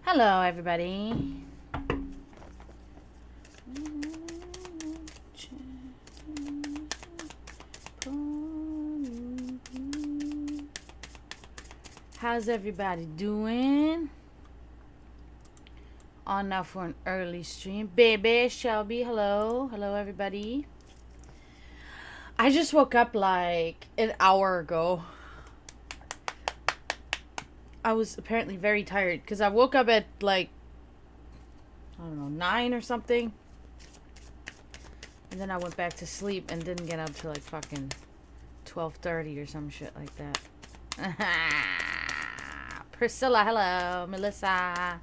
Hello, everybody. How's everybody doing? On now for an early stream. Baby, Shelby, hello. Hello, everybody. I just woke up like an hour ago. I was apparently very tired because I woke up at like, I don't know, 9 or something. And then I went back to sleep and didn't get up till like fucking 12:30 or some shit like that. Priscilla, hello. Melissa.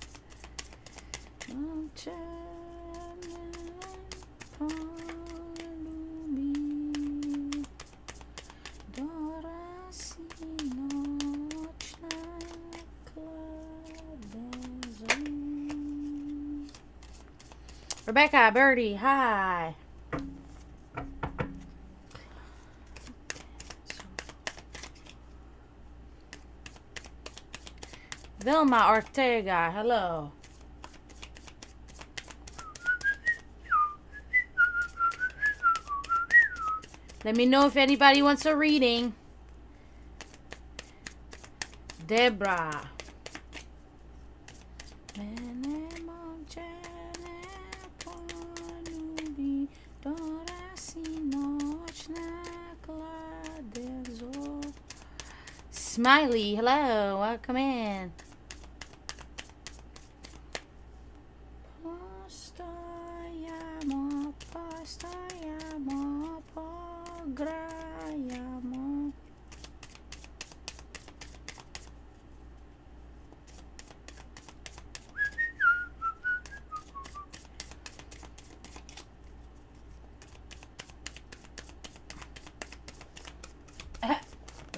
Rebecca, Birdie, hi. Vilma Ortega, hello. Let me know if anybody wants a reading. Deborah. Smiley, hello, welcome in.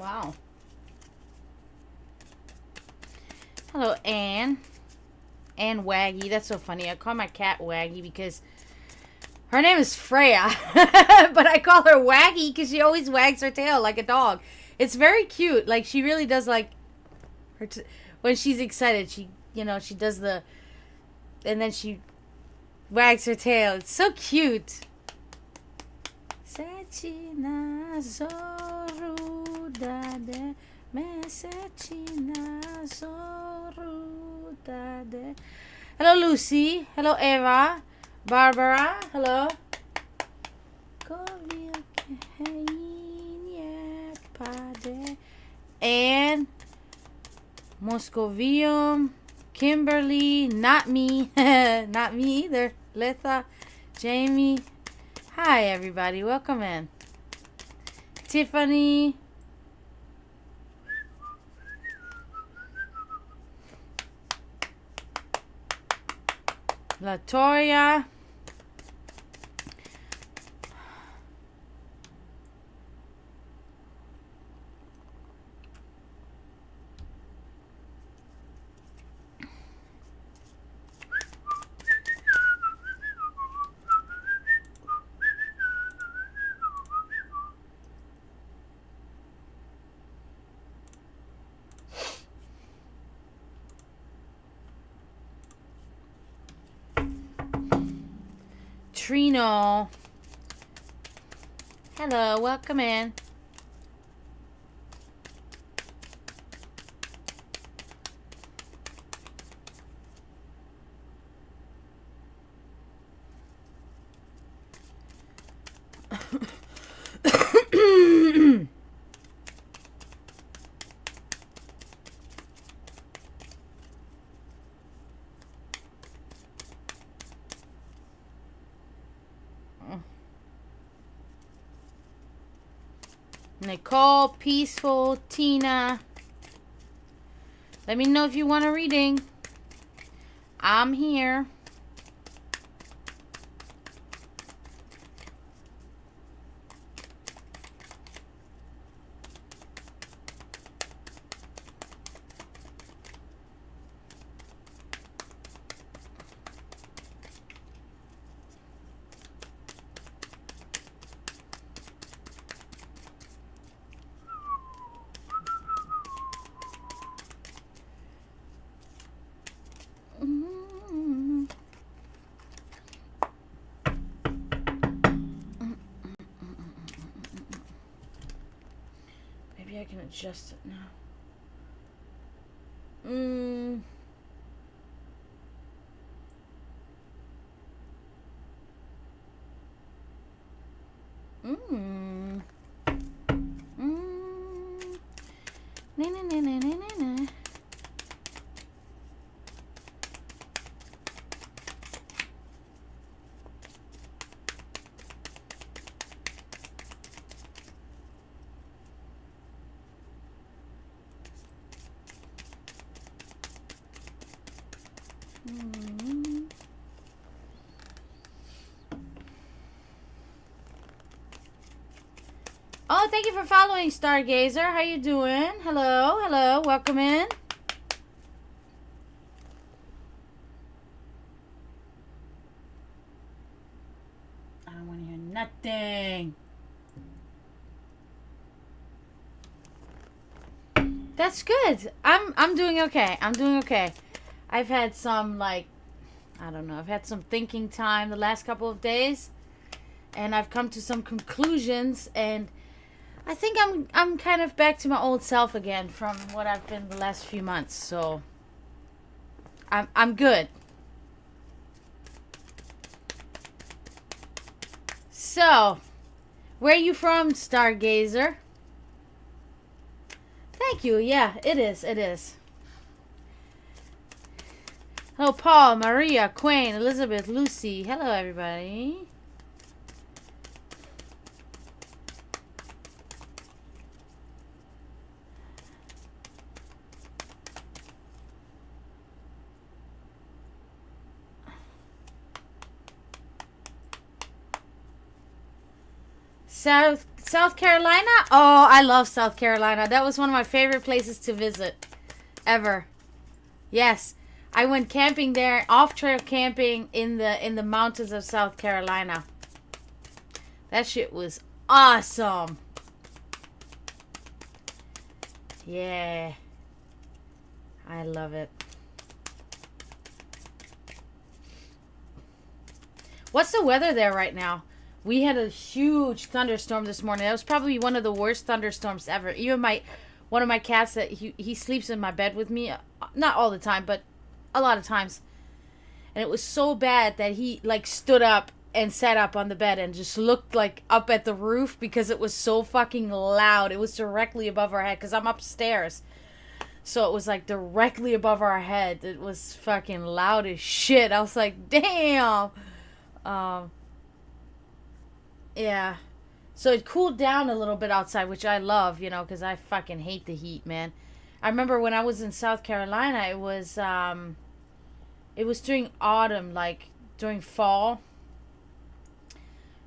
Wow. Hello, Anne. Anne Waggy. That's so funny. I call my cat Waggy because her name is Freya. But I call her Waggy because she always wags her tail like a dog. It's very cute. Like, she really does, like, when she's excited, she does the, and then she wags her tail. It's so cute. Hello, Lucy. Hello, Eva. Barbara. Hello. And Moscovium. Kimberly. Not me. Not me either. Letha. Jamie. Hi, everybody. Welcome in. Tiffany. Latoya. Trino. Hello, welcome in. Nicole, Peaceful, Tina. Let me know if you want a reading. I'm here. adjust it now. Mm. Mm. Mm. Na na na na na na. Oh, thank you for following, Stargazer. How you doing? Hello, hello. Welcome in. I don't want to hear nothing. That's good. I'm doing okay. I'm doing okay. I've had some, like, I don't know. I've had some thinking time the last couple of days, and I've come to some conclusions, and I think I'm kind of back to my old self again from what I've been the last few months. So I'm good. So, where are you from, Stargazer? Thank you. Yeah, it is. It is. Hello, Paul, Maria, Quayne, Elizabeth, Lucy. Hello, everybody. South Carolina? Oh, I love South Carolina. That was one of my favorite places to visit ever. Yes. I went camping there, off-trail camping in the mountains of South Carolina. That shit was awesome. Yeah. I love it. What's the weather there right now? We had a huge thunderstorm this morning. That was probably one of the worst thunderstorms ever. Even one of my cats, that he sleeps in my bed with me, not all the time, but a lot of times. And it was so bad that he like stood up and sat up on the bed and just looked like up at the roof because it was so fucking loud. It was directly above our head because I'm upstairs. So it was like directly above our head. It was fucking loud as shit. I was like, damn. Yeah. So it cooled down a little bit outside, which I love, you know, because I fucking hate the heat, man. I remember when I was in South Carolina, it was during autumn, like during fall.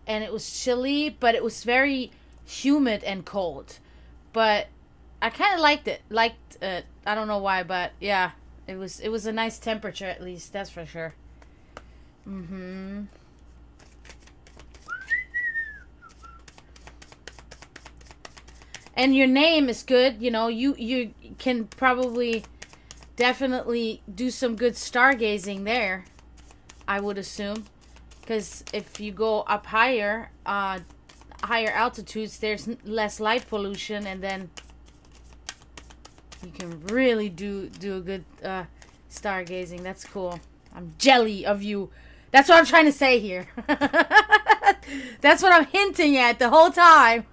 And it was chilly, but it was very humid and cold. But I kind of liked it. I don't know why, but yeah, it was a nice temperature at least, that's for sure. Mm-hmm. And your name is good, you know, you can probably definitely do some good stargazing there, I would assume. Because if you go up higher altitudes, there's less light pollution, and then you can really do a good stargazing. That's cool. I'm jelly of you. That's what I'm trying to say here. That's what I'm hinting at the whole time.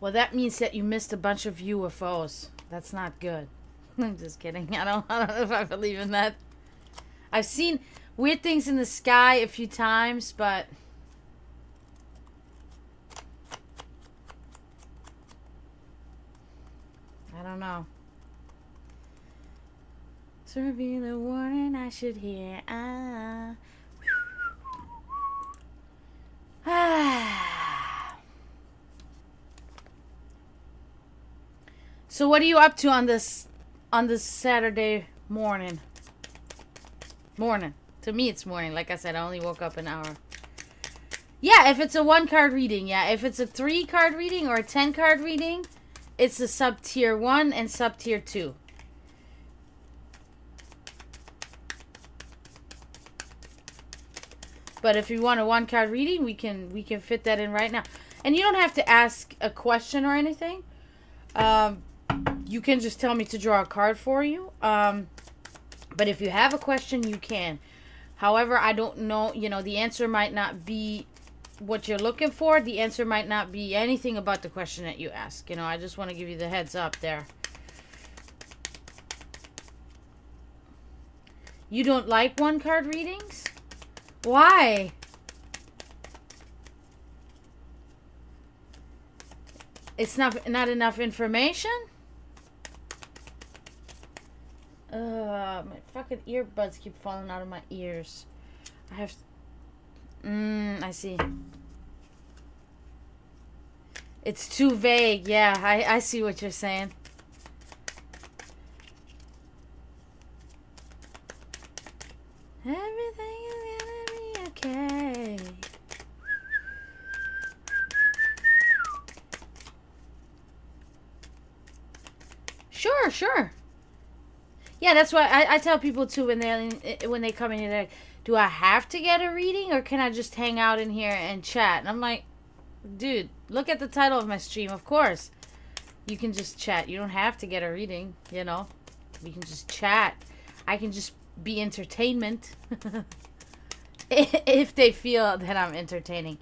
Well, that means that you missed a bunch of UFOs. That's not good. I'm just kidding. I don't know if I believe in that. I've seen weird things in the sky a few times, but I don't know. Serving the warning I should hear. So what are you up to on this Saturday morning? Morning. To me it's morning. Like I said, I only woke up an hour. Yeah, if it's a 1-card reading, yeah. If it's a 3-card reading or a 10-card reading, it's a sub tier 1 and sub tier 2. But if you want a one card reading, we can fit that in right now. And you don't have to ask a question or anything. You can just tell me to draw a card for you. But if you have a question, you can. However, I don't know, the answer might not be what you're looking for. The answer might not be anything about the question that you ask. I just want to give you the heads up there. You don't like one card readings? Why? It's not enough information? My fucking earbuds keep falling out of my ears. I have... I see. It's too vague. Yeah, I see what you're saying. Everything is gonna be okay. Sure. Yeah, that's why I tell people too when they come in here, they're like, do I have to get a reading or can I just hang out in here and chat? And I'm like, dude, look at the title of my stream. Of course, you can just chat. You don't have to get a reading, We can just chat. I can just be entertainment. If they feel that I'm entertaining.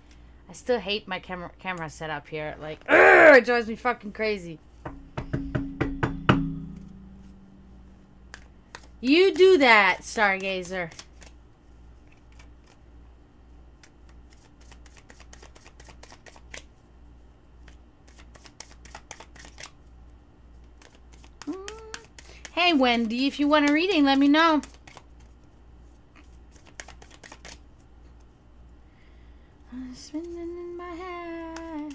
I still hate my camera setup here. Like, it drives me fucking crazy. You do that, Stargazer. Hey, Wendy, if you want a reading, let me know. I'm spinning in my head.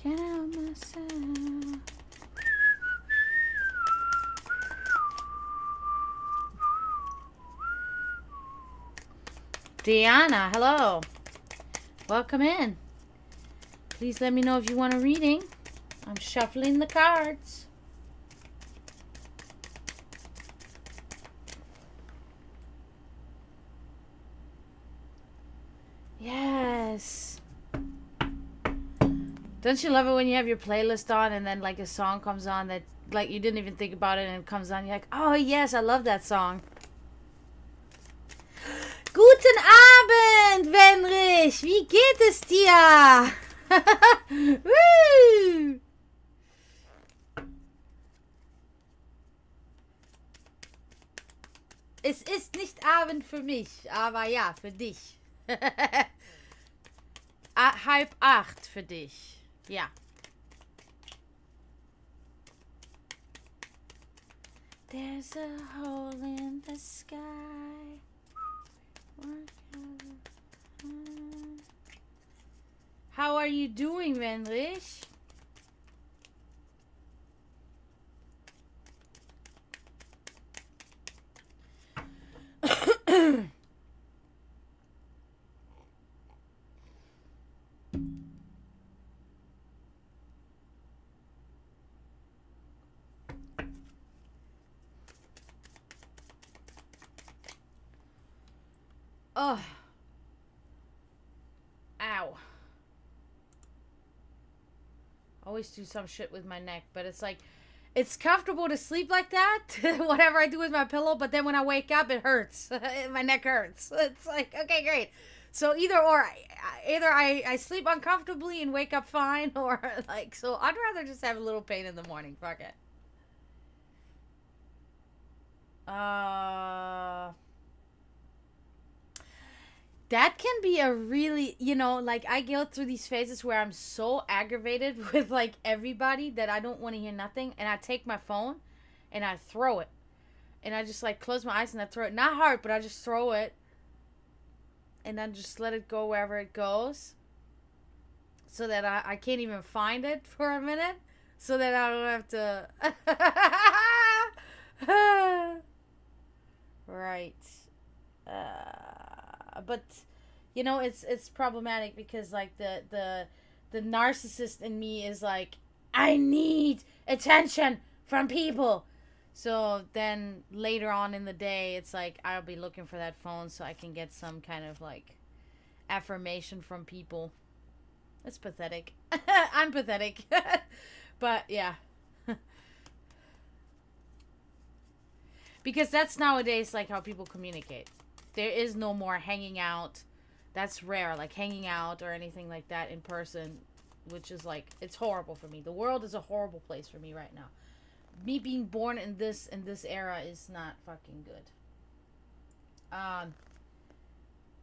Can't help myself. Diana, hello. Welcome in. Please let me know if you want a reading. I'm shuffling the cards. Yes. Don't you love it when you have your playlist on and then like a song comes on that like you didn't even think about it and it comes on, you're like, oh yes, I love that song. Guten Abend, Wenrich. Wie geht es dir? Woo! Es ist nicht Abend für mich, aber ja, für dich. 7:30 für dich. Ja. There's a hole in the sky. How are you doing, Wenrich? Oh. Ow. Always do some shit with my neck, but it's like, it's comfortable to sleep like that, whatever I do with my pillow, but then when I wake up, it hurts. My neck hurts. It's like, okay, great. So either I sleep uncomfortably and wake up fine, or like, so I'd rather just have a little pain in the morning. Fuck it. That can be a really, like I go through these phases where I'm so aggravated with like everybody that I don't want to hear nothing. And I take my phone and I throw it. And I just like close my eyes and I throw it. Not hard, but I just throw it. And then just let it go wherever it goes. so that I can't even find it for a minute, so that I don't have to. Right. But it's problematic because like the narcissist in me is like, I need attention from people. So then later on in the day, it's like I'll be looking for that phone so I can get some kind of like affirmation from people. It's pathetic. I'm pathetic. But yeah. Because that's nowadays like how people communicate. There is no more hanging out. That's rare, like hanging out or anything like that in person, which is like, it's horrible for me. The world is a horrible place for me right now. Me being born in this era is not fucking good.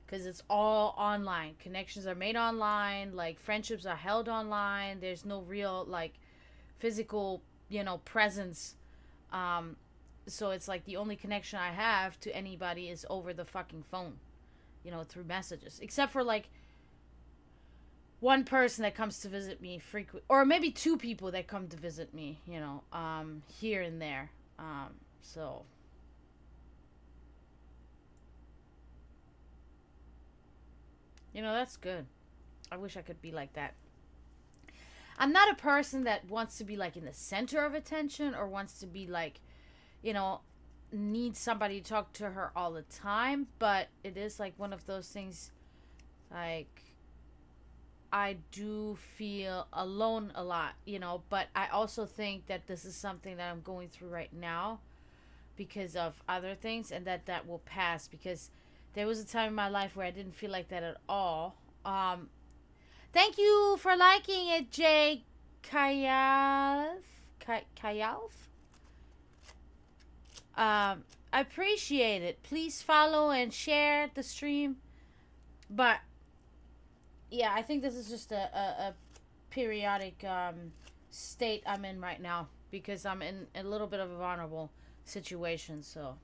Because it's all online. Connections are made online. Like friendships are held online. There's no real like physical, presence. So it's like the only connection I have to anybody is over the fucking phone, through messages. Except for like one person that comes to visit me frequent, or maybe two people that come to visit me, here and there. So that's good. I wish I could be like that. I'm not a person that wants to be like in the center of attention or wants to be like, you know, need somebody to talk to her all the time, but it is like one of those things, like I do feel alone a lot, but I also think that this is something that I'm going through right now because of other things, and that will pass, because there was a time in my life where I didn't feel like that at all. Thank you for liking it, Jay Kayalf. Kayalf? I appreciate it. Please follow and share the stream. But yeah, I think this is just a periodic state I'm in right now, because I'm in a little bit of a vulnerable situation. So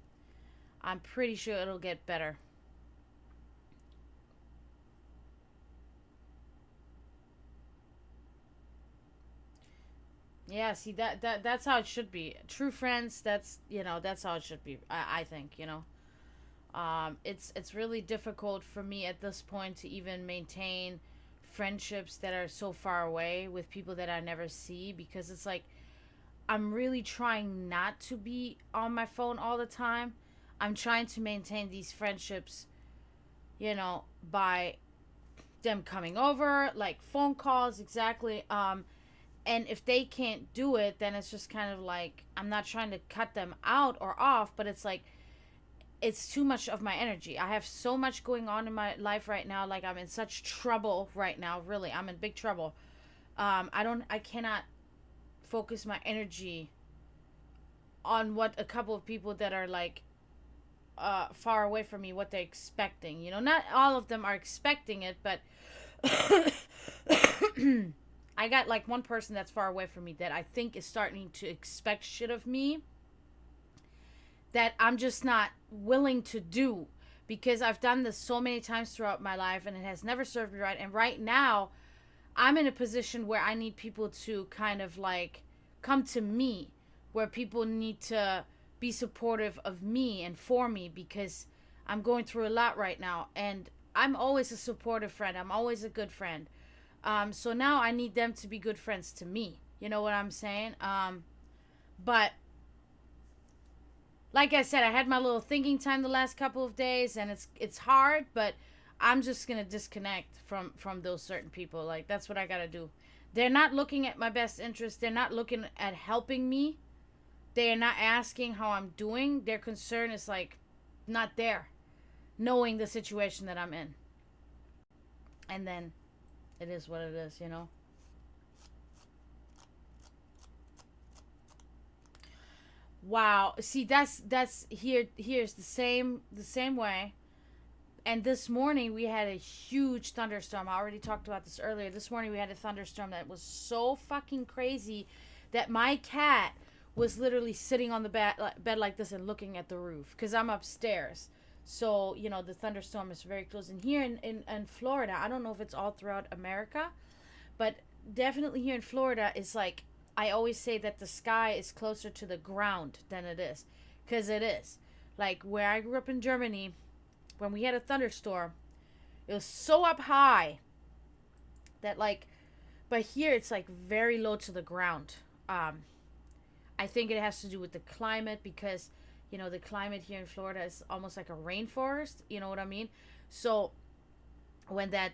I'm pretty sure it'll get better. Yeah, see, that's how it should be. True friends, that's how it should be. I think, it's really difficult for me at this point to even maintain friendships that are so far away with people that I never see, because it's like I'm really trying not to be on my phone all the time. I'm trying to maintain these friendships, by them coming over, like phone calls, exactly. And if they can't do it, then it's just kind of like, I'm not trying to cut them out or off, but it's like, it's too much of my energy. I have so much going on in my life right now. Like, I'm in such trouble right now. Really, I'm in big trouble. I cannot focus my energy on what a couple of people that are like far away from me, what they're expecting. Not all of them are expecting it, but I got like one person that's far away from me that I think is starting to expect shit of me that I'm just not willing to do, because I've done this so many times throughout my life and it has never served me right. And right now I'm in a position where I need people to kind of like come to me, where people need to be supportive of me and for me, because I'm going through a lot right now, and I'm always a supportive friend. I'm always a good friend. So now I need them to be good friends to me. You know what I'm saying? But like I said, I had my little thinking time the last couple of days, and it's hard, but I'm just gonna disconnect from those certain people. Like, that's what I gotta do. They're not looking at my best interest. They're not looking at helping me. They are not asking how I'm doing. Their concern is like not there, knowing the situation that I'm in. And then it is what it is. Wow. See, that's here's the same way. And this morning we had a huge thunderstorm. I already talked about this earlier. This morning we had a thunderstorm that was so fucking crazy that my cat was literally sitting on the bed like this and looking at the roof, because I'm upstairs. So, the thunderstorm is very close. And here in Florida, I don't know if it's all throughout America, But definitely here in Florida, it's like I always say that the sky is closer to the ground than it is, because it is. Like where I grew up in Germany, when we had a thunderstorm, it was so up high that like, but here it's like very low to the ground. I think it has to do with the climate because the climate here in Florida is almost like a rainforest. You know what I mean? So when that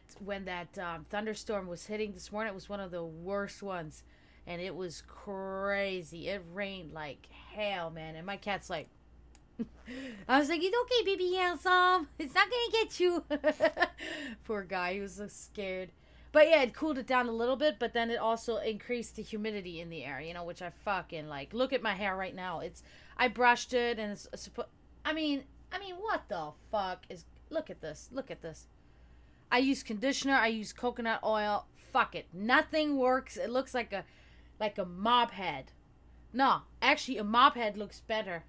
thunderstorm was hitting this morning, it was one of the worst ones, and it was crazy. It rained like hell, man. And my cat's like, I was like, it's okay, baby handsome. It's not gonna get you. Poor guy. He was so scared. But yeah, it cooled it down a little bit, but then it also increased the humidity in the air, which I fucking like. Look at my hair right now. I brushed it and I mean, what the fuck is, look at this. Look at this. I use conditioner, I use coconut oil. Fuck it. Nothing works. It looks like a mop head. No, actually a mop head looks better.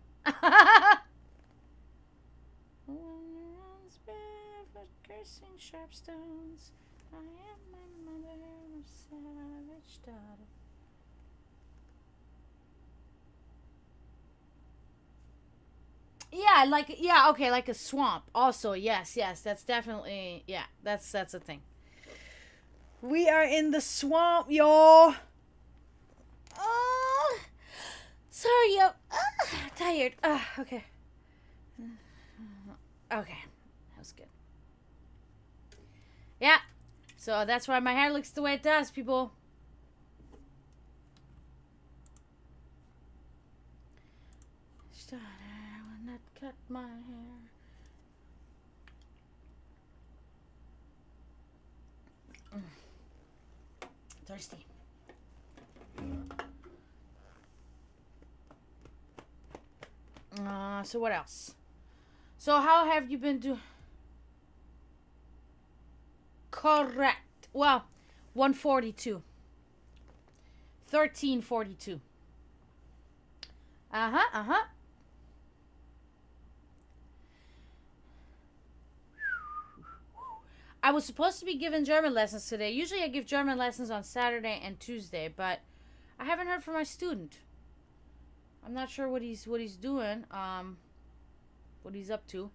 Cursing sharp stones. I am my mother, savage daughter. Okay, like a swamp. Also, yes, that's definitely, that's a thing. We are in the swamp, y'all. Oh, sorry, yo. Tired. Okay. Okay, that was good. Yeah, so that's why my hair looks the way it does, people. I will not cut my hair. Thirsty. So what else? So how have you been doing? Correct. Well, 142. 1342. Uh-huh. I was supposed to be giving German lessons today. Usually I give German lessons on Saturday and Tuesday, but I haven't heard from my student. I'm not sure what he's doing, what he's up to.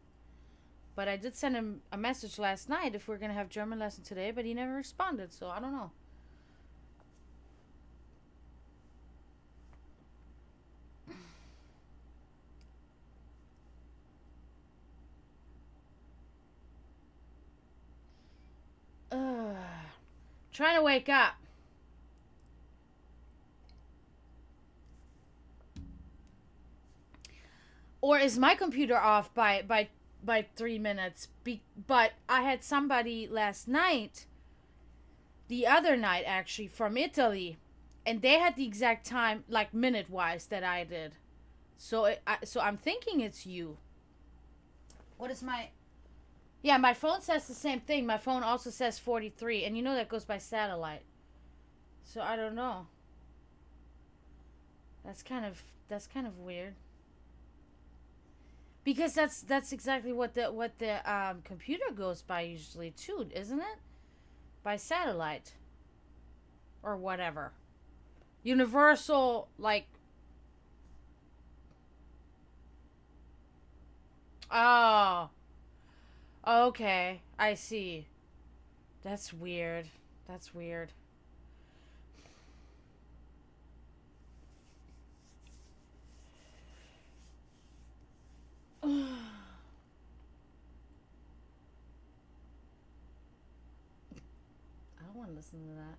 But I did send him a message last night if we're going to have German lesson today, but he never responded, so I don't know. Trying to wake up. Or is my computer off by 3 minutes? But I had somebody last night, the other night actually, from Italy, and they had the exact time, like minute wise, that I did. So I'm thinking it's you. What is my? Yeah, my phone says the same thing. My phone also says 43, and that goes by satellite. So I don't know. That's kind of weird. Because that's exactly what the computer goes by usually too, isn't it? By satellite or whatever. Universal, like. Oh. Okay, I see. That's weird. That's weird. I don't want to listen to that.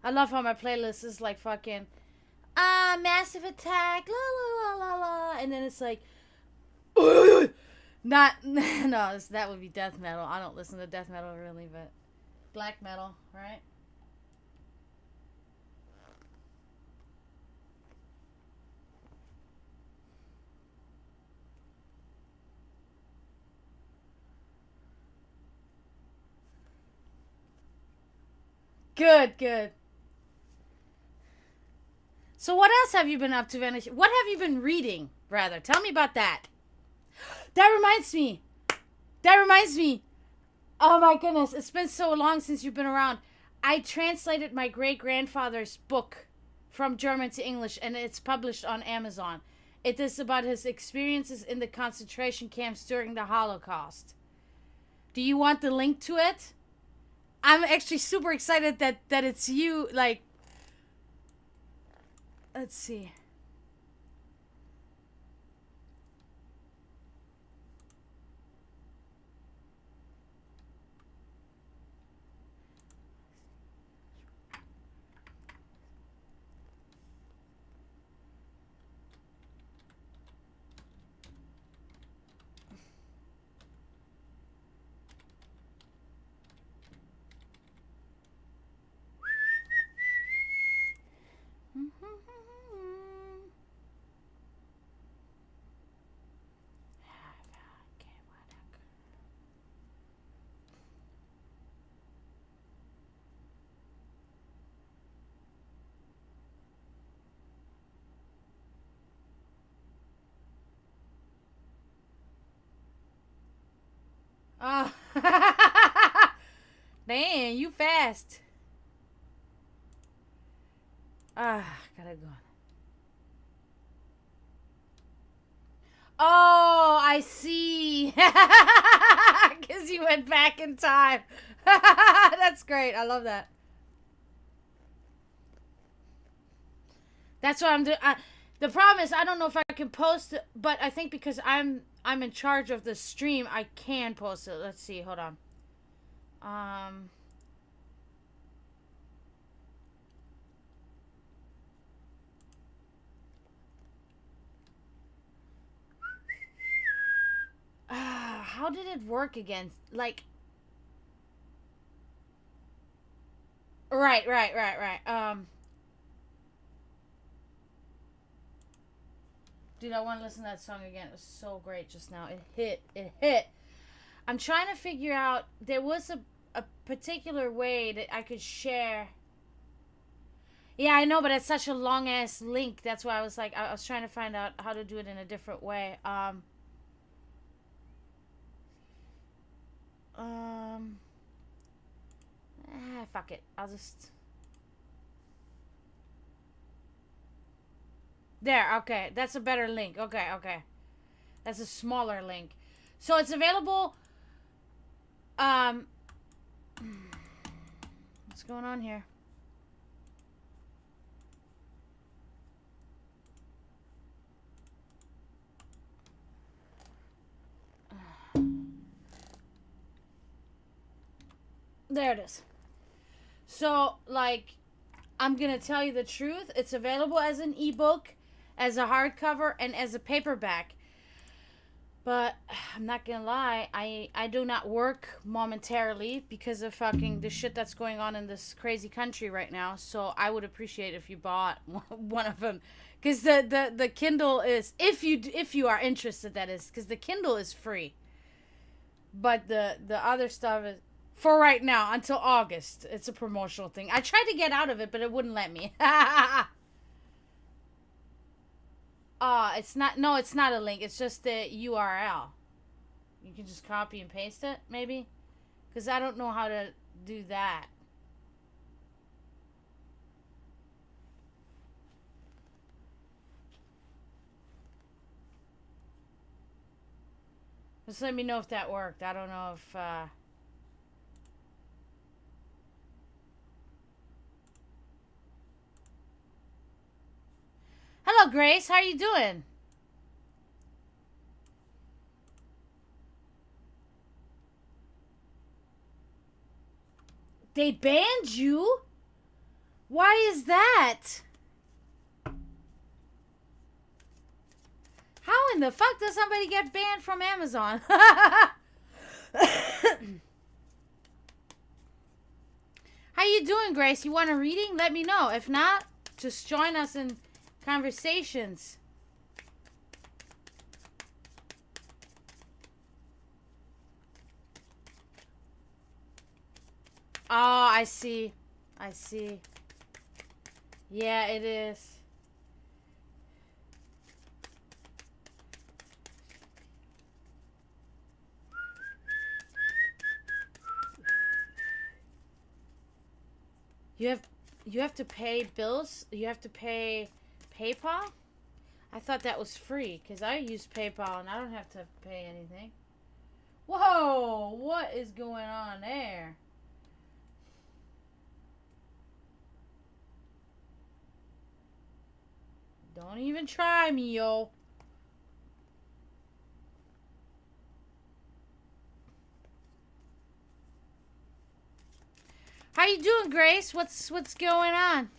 I love how my playlist is like fucking Massive Attack, la la la la la, and then it's like not no, that would be death metal. I don't listen to death metal really, but black metal, right? Good. So what else have you been up to, Vanish? What have you been reading, rather? Tell me about that. That reminds me. That reminds me. Oh my goodness, it's been so long since you've been around. I translated my great grandfather's book from German to English, and it's published on Amazon. It is about his experiences in the concentration camps during the Holocaust. Do you want the link to it? I'm actually super excited that it's you. Like, let's see. Oh. Damn, you fast. Gotta go. Oh, I see. Because you went back in time. That's great. I love that. That's what I'm doing. The problem is I don't know if I can post it, but I think because I'm in charge of the stream, I can post it. Let's see. Hold on. Um. How did it work again? Like. Right. Dude, I want to listen to that song again. It was so great just now. It hit. It hit. I'm trying to figure out. There was a particular way that I could share. Yeah, I know, but it's such a long ass link. That's why I was like, I was trying to find out how to do it in a different way. Um. Fuck it. I'll just. There. Okay, that's a better link. Okay. That's a smaller link. So it's available. Um. What's going on here? There it is. So, like, I'm gonna tell you the truth. It's available as an ebook, as a hardcover, and as a paperback. But I'm not gonna lie, I do not work momentarily because of fucking the shit that's going on in this crazy country right now. So I would appreciate if you bought one of them, because the Kindle is, if you are interested, that is, because the Kindle is free, but the other stuff is for right now until August. It's a promotional thing. I tried to get out of it, but it wouldn't let me. It's not. No, it's not a link. It's just the URL. You can just copy and paste it, maybe, because I don't know how to do that. Just let me know if that worked. I don't know if. Hello, Grace. How are you doing? They banned you? Why is that? How in the fuck does somebody get banned from Amazon? How you doing, Grace? You want a reading? Let me know. If not, just join us in conversations. Oh, I see. I see. Yeah, it is. You have you have to pay bills. You have to pay PayPal. I thought that was free because I use PayPal and I don't have to pay anything. Whoa! What is going on there? Don't even try me, yo. How you doing, Grace? What's going on?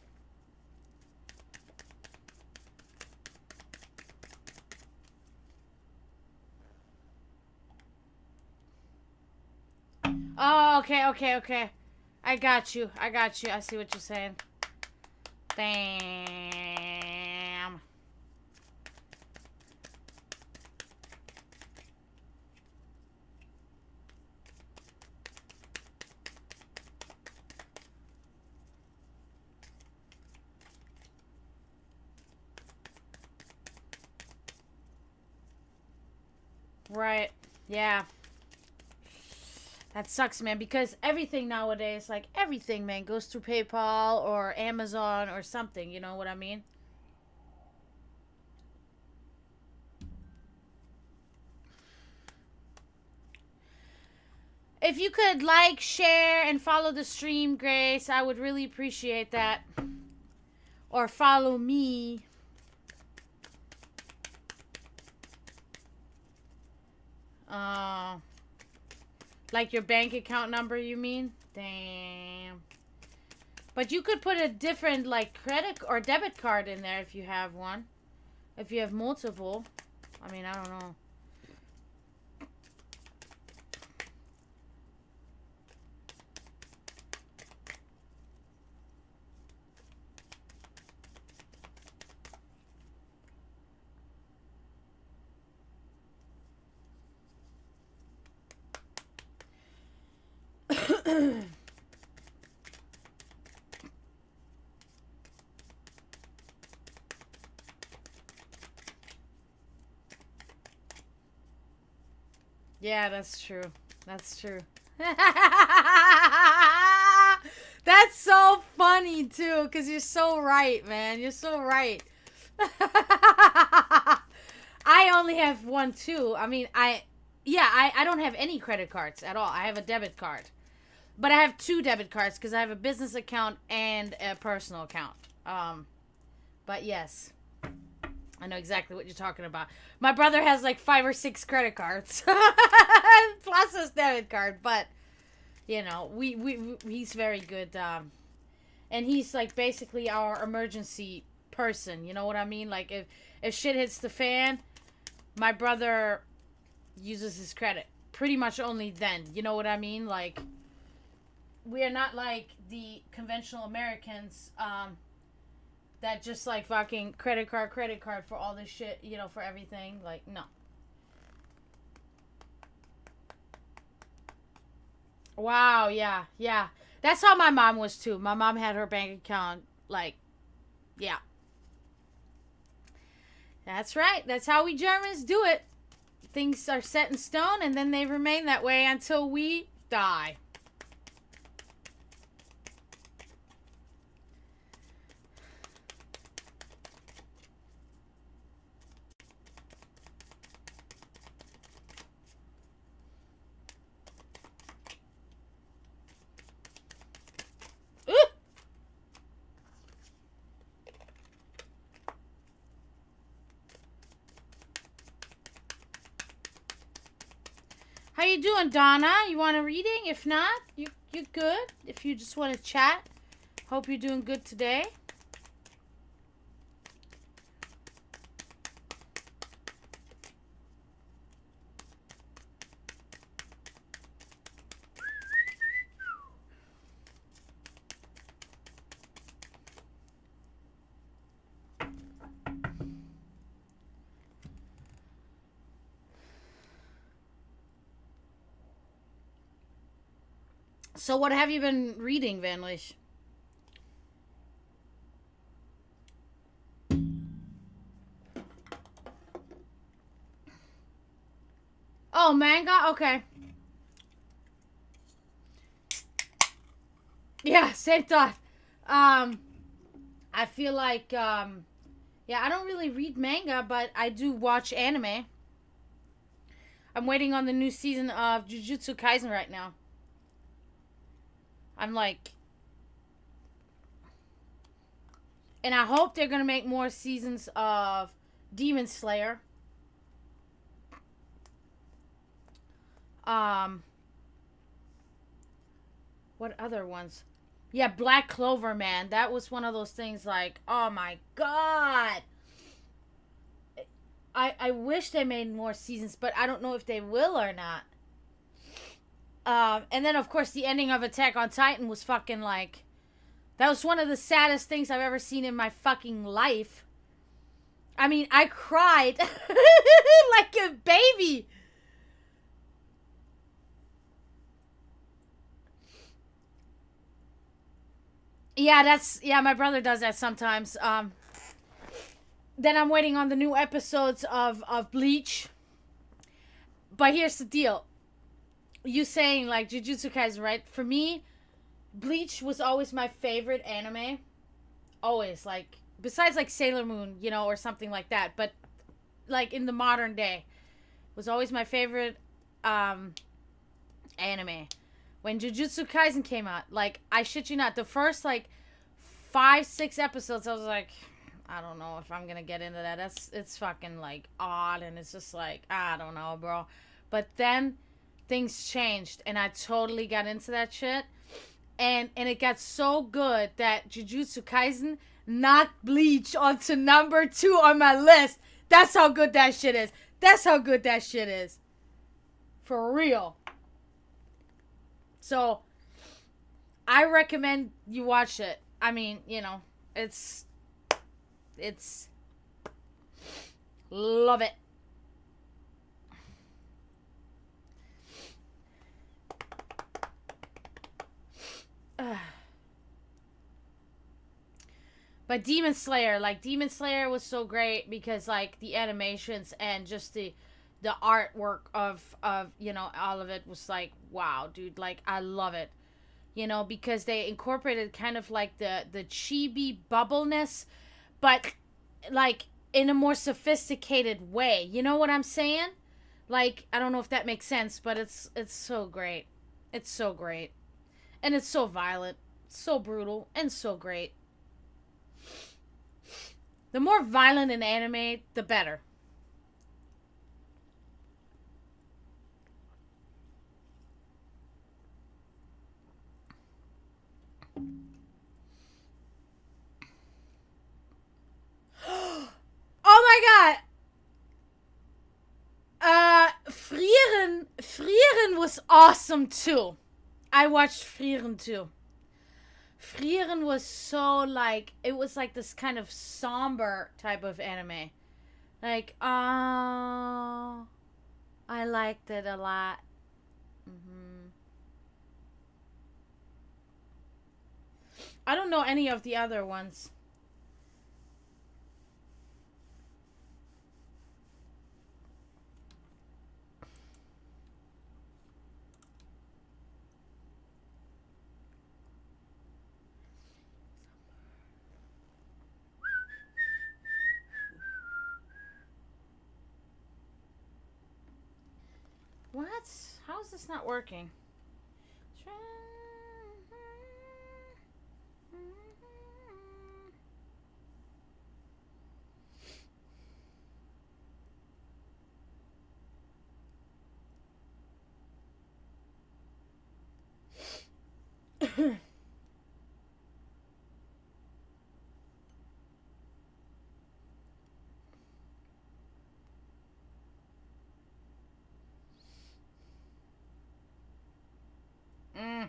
Oh, okay. I got you. I see what you're saying. Damn. Right. Yeah. That sucks, man, because everything nowadays, like everything, man, goes through PayPal or Amazon or something, you know what I mean? If you could like, share, and follow the stream, Grace, I would really appreciate that. Or follow me. Like your bank account number, you mean? Damn. But you could put a different, like, credit or debit card in there if you have one. If you have multiple. I mean, I don't know. Yeah, that's true. That's true. That's so funny, too, because you're so right, man. You're so right. I only have one, too. I mean, I don't have any credit cards at all. I have a debit card. But I have two debit cards because I have a business account and a personal account. But yes. I know exactly what you're talking about. My brother has like 5 or 6 credit cards. Plus his debit card. But, you know, he's very good. And he's like basically our emergency person. You know what I mean? Like if shit hits the fan, my brother uses his credit. Pretty much only then. You know what I mean? Like, we are not like the conventional Americans, that just like fucking credit card for all this shit, you know, for everything. Like, no. Wow, yeah. That's how my mom was too. My mom had her bank account, like, yeah. That's right. That's how we Germans do it. Things are set in stone and then they remain that way until we die. How you doing, Donna? You want a reading? If not, you're good. If you just want to chat, hope you're doing good today. So what have you been reading, Vanlish? Oh, manga? Okay. Yeah, same thought. Um, I feel like yeah, I don't really read manga, but I do watch anime. I'm waiting on the new season of Jujutsu Kaisen right now. I'm like, and I hope they're gonna make more seasons of Demon Slayer. Um, what other ones? Yeah, Black Clover, man. That was one of those things like, oh my god. I wish they made more seasons, but I don't know if they will or not. And then, of course, the ending of Attack on Titan was fucking like. That was one of the saddest things I've ever seen in my fucking life. I mean, I cried like a baby. Yeah, my brother does that sometimes. Then I'm waiting on the new episodes of Bleach. But here's the deal. You saying like Jujutsu Kaisen, right? For me, Bleach was always my favorite anime. Always, like, besides like Sailor Moon, or something like that. But like in the modern day, was always my favorite anime. When Jujutsu Kaisen came out, like, I shit you not, the first like 5-6 episodes, I was like, I don't know if I'm gonna get into that. It's fucking like odd, and it's just like, I don't know, bro. But then things changed, and I totally got into that shit, and it got so good that Jujutsu Kaisen knocked Bleach onto number 2 on my list. That's how good that shit is. That's how good that shit is. For real. So, I recommend you watch it. I mean, it's love it. But Demon Slayer was so great because like the animations and just the artwork of all of it was like, wow, dude, like I love it. Because they incorporated kind of like the chibi bubbleness, but like in a more sophisticated way. You know what I'm saying? Like, I don't know if that makes sense, but it's so great. It's so great. And it's so violent, so brutal, and so great. The more violent an anime, the better. Oh my god! Frieren was awesome too. I watched Frieren too. Frieren was so like, it was like this kind of somber type of anime. Like, oh, I liked it a lot. hmm I don't know any of the other ones. What? How is this not working? mm.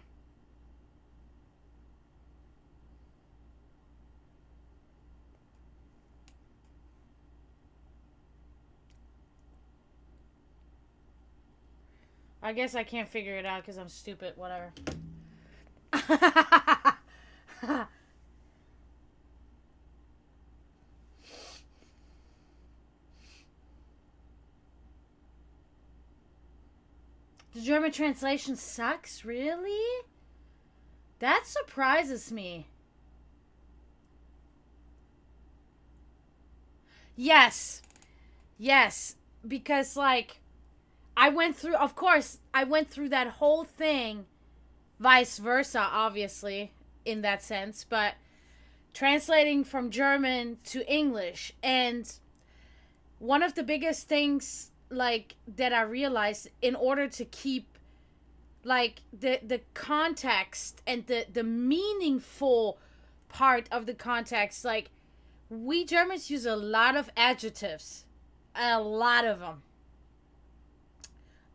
I guess I can't figure it out because I'm stupid. Whatever. The German translation sucks? Really? That surprises me. Yes. Yes. Because, like, I went through that whole thing, vice versa, obviously, in that sense, but translating from German to English. And one of the biggest things, like, that I realized in order to keep, like, the context and the meaningful part of the context, like, we Germans use a lot of adjectives, a lot of them.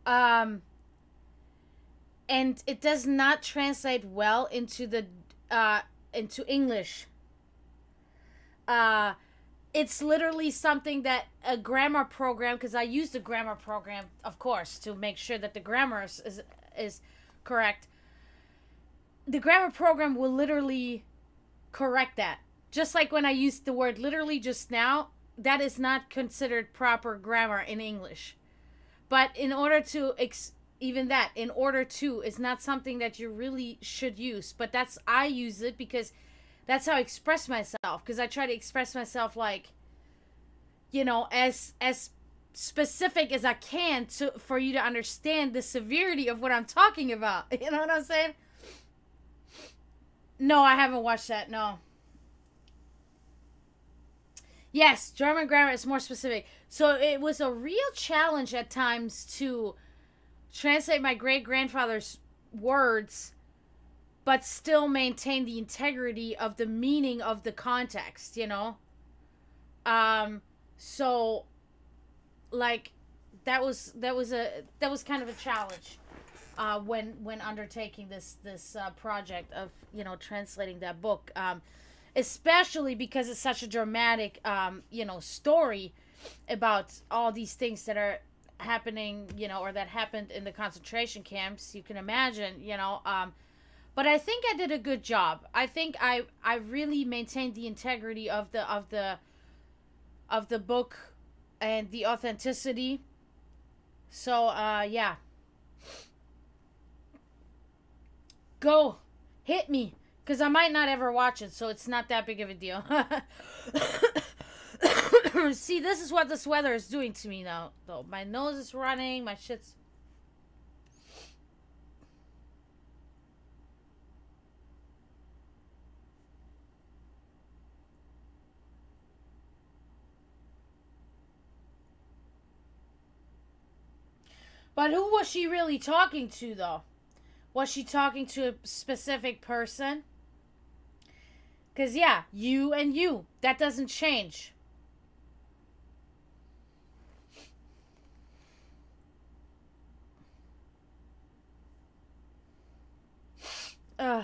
Um, and it does not translate well into English. Uh, it's literally something that a grammar program, because I use the grammar program, of course, to make sure that the grammar is correct. The grammar program will literally correct that. Just like when I used the word literally just now, that is not considered proper grammar in English. But in order to even that, in order to is not something that you really should use. But I use it because that's how I express myself. Because I try to express myself, like, as specific as I can for you to understand the severity of what I'm talking about. You know what I'm saying? No, I haven't watched that. No. Yes, German grammar is more specific. So it was a real challenge at times to translate my great grandfather's words, but still maintain the integrity of the meaning of the context, So, like, that was kind of a challenge when undertaking this project of translating that book. Especially because it's such a dramatic story about all these things that are happening, or that happened in the concentration camps. You can imagine, but I think I did a good job. I think I really maintained the integrity of the book and the authenticity. So yeah, go hit me. Because I might not ever watch it, so it's not that big of a deal. See, this is what this weather is doing to me now, though. My nose is running, my shit's... But who was she really talking to, though? Was she talking to a specific person? Because, yeah, you and you. That doesn't change. Ugh.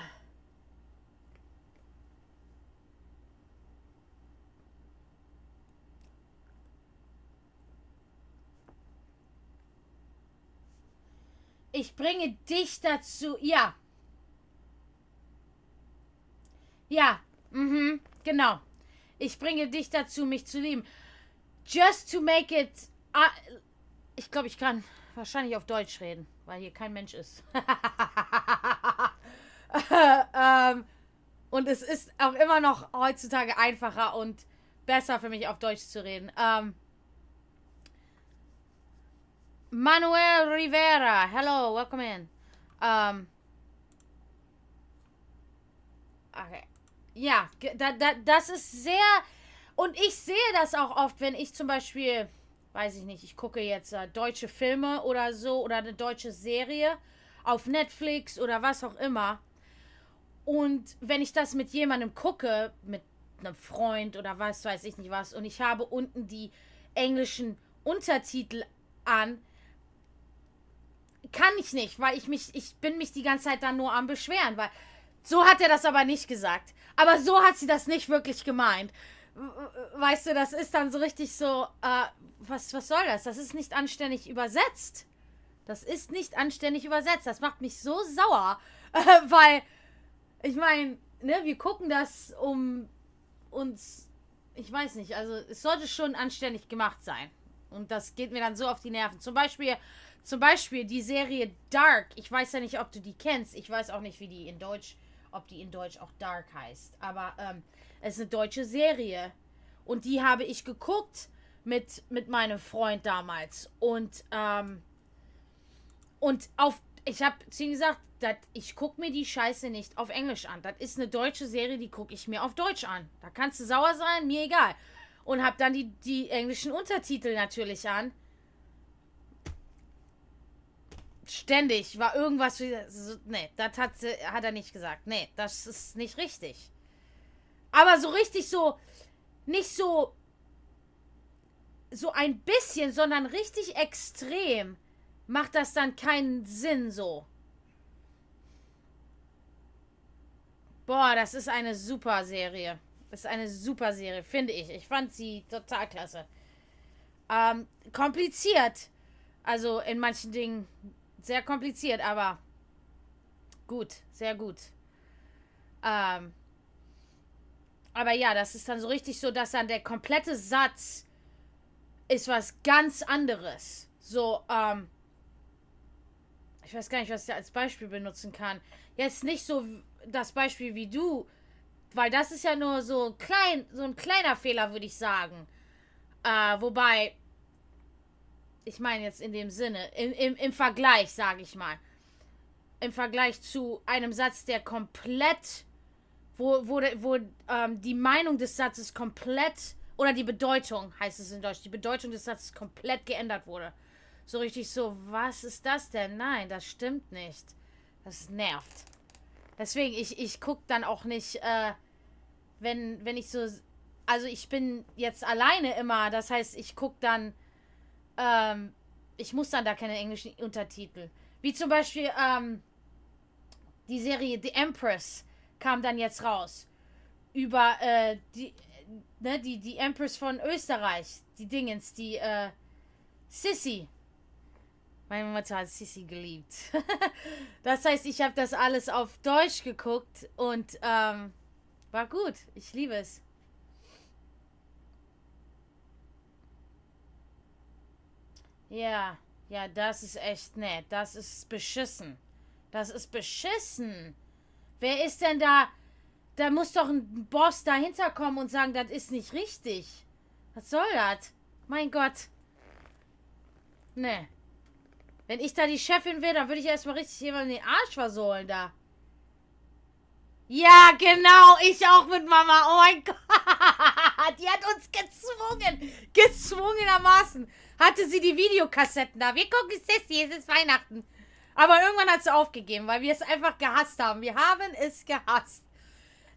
Ich bringe dich dazu. Ja. Ja. Mhm. Genau. Ich bringe dich dazu, mich zu lieben. Just to make it. Ich glaube, ich kann wahrscheinlich auf Deutsch reden, weil hier kein Mensch ist. Und es ist auch immer noch heutzutage einfacher und besser für mich auf Deutsch zu reden. Manuel Rivera, hello, welcome in. Okay. Ja, das ist sehr... Und ich sehe das auch oft, wenn ich zum Beispiel, weiß ich nicht, ich gucke jetzt deutsche Filme oder so oder eine deutsche Serie auf Netflix oder was auch immer. Und wenn ich das mit jemandem gucke, mit einem Freund oder was weiß ich nicht was, und ich habe unten die englischen Untertitel an, kann ich nicht, weil ich bin mich die ganze Zeit dann nur am Beschweren, weil so hat er das aber nicht gesagt. Aber so hat sie das nicht wirklich gemeint. Weißt du, das ist dann so richtig so, was soll das? Das ist nicht anständig übersetzt. Das ist nicht anständig übersetzt. Das macht mich so sauer, weil, ich meine, ne, wir gucken das, um uns, ich weiß nicht, also es sollte schon anständig gemacht sein. Und das geht mir dann so auf die Nerven. Zum Beispiel die Serie Dark. Ich weiß ja nicht, ob du die kennst. Ich weiß auch nicht, ob die in Deutsch auch Dark heißt. Aber es ist eine deutsche Serie. Und die habe ich geguckt mit meinem Freund damals. Und ich habe zu ihm gesagt, ich gucke mir die Scheiße nicht auf Englisch an. Das ist eine deutsche Serie, die gucke ich mir auf Deutsch an. Da kannst du sauer sein, mir egal. Und habe dann die englischen Untertitel natürlich an. Ständig war irgendwas. Nee, das hat er nicht gesagt. Nee, das ist nicht richtig. Aber so richtig so, nicht so ein bisschen, sondern richtig extrem macht das dann keinen Sinn so. Boah, das ist eine super Serie. Das ist eine super Serie, finde ich. Ich fand sie total klasse. Kompliziert. Also in manchen Dingen sehr kompliziert, aber gut, sehr gut. Ähm, aber ja, das ist dann so richtig so, dass dann der komplette Satz ist was ganz anderes. So, ich weiß gar nicht, was ich als Beispiel benutzen kann. Jetzt nicht so das Beispiel wie du, weil das ist ja nur so ein kleiner Fehler, würde ich sagen. Wobei, ich meine jetzt in dem Sinne, im Vergleich, sage ich mal. Im Vergleich zu einem Satz, der komplett, wo die Meinung des Satzes komplett, oder die Bedeutung, heißt es in Deutsch, die Bedeutung des Satzes komplett geändert wurde. So richtig so, was ist das denn? Nein, das stimmt nicht. Das nervt. Deswegen, ich gucke dann auch nicht, wenn ich so, also ich bin jetzt alleine immer, das heißt, ich gucke dann, ich muss dann da keine englischen Untertitel. Wie zum Beispiel, die Serie The Empress kam dann jetzt raus. Über, die Empress von Österreich. Die Dingens, die, Sissy. Meine Mutter hat Sissy geliebt. Das heißt, ich habe das alles auf Deutsch geguckt und, war gut. Ich liebe es. Ja, ja, das ist echt nett. Das ist beschissen. Das ist beschissen. Wer ist denn da? Da muss doch ein Boss dahinter kommen und sagen, das ist nicht richtig. Was soll das? Mein Gott. Ne. Wenn ich da die Chefin wäre, dann würde ich erstmal richtig jemanden den Arsch versohlen da. Ja, genau. Ich auch mit Mama. Oh mein Gott. Die hat uns gezwungen. Gezwungenermaßen. Hatte sie die Videokassetten da. Wir gucken Sissy, es ist Weihnachten. Aber irgendwann hat sie aufgegeben, weil wir es einfach gehasst haben. Wir haben es gehasst.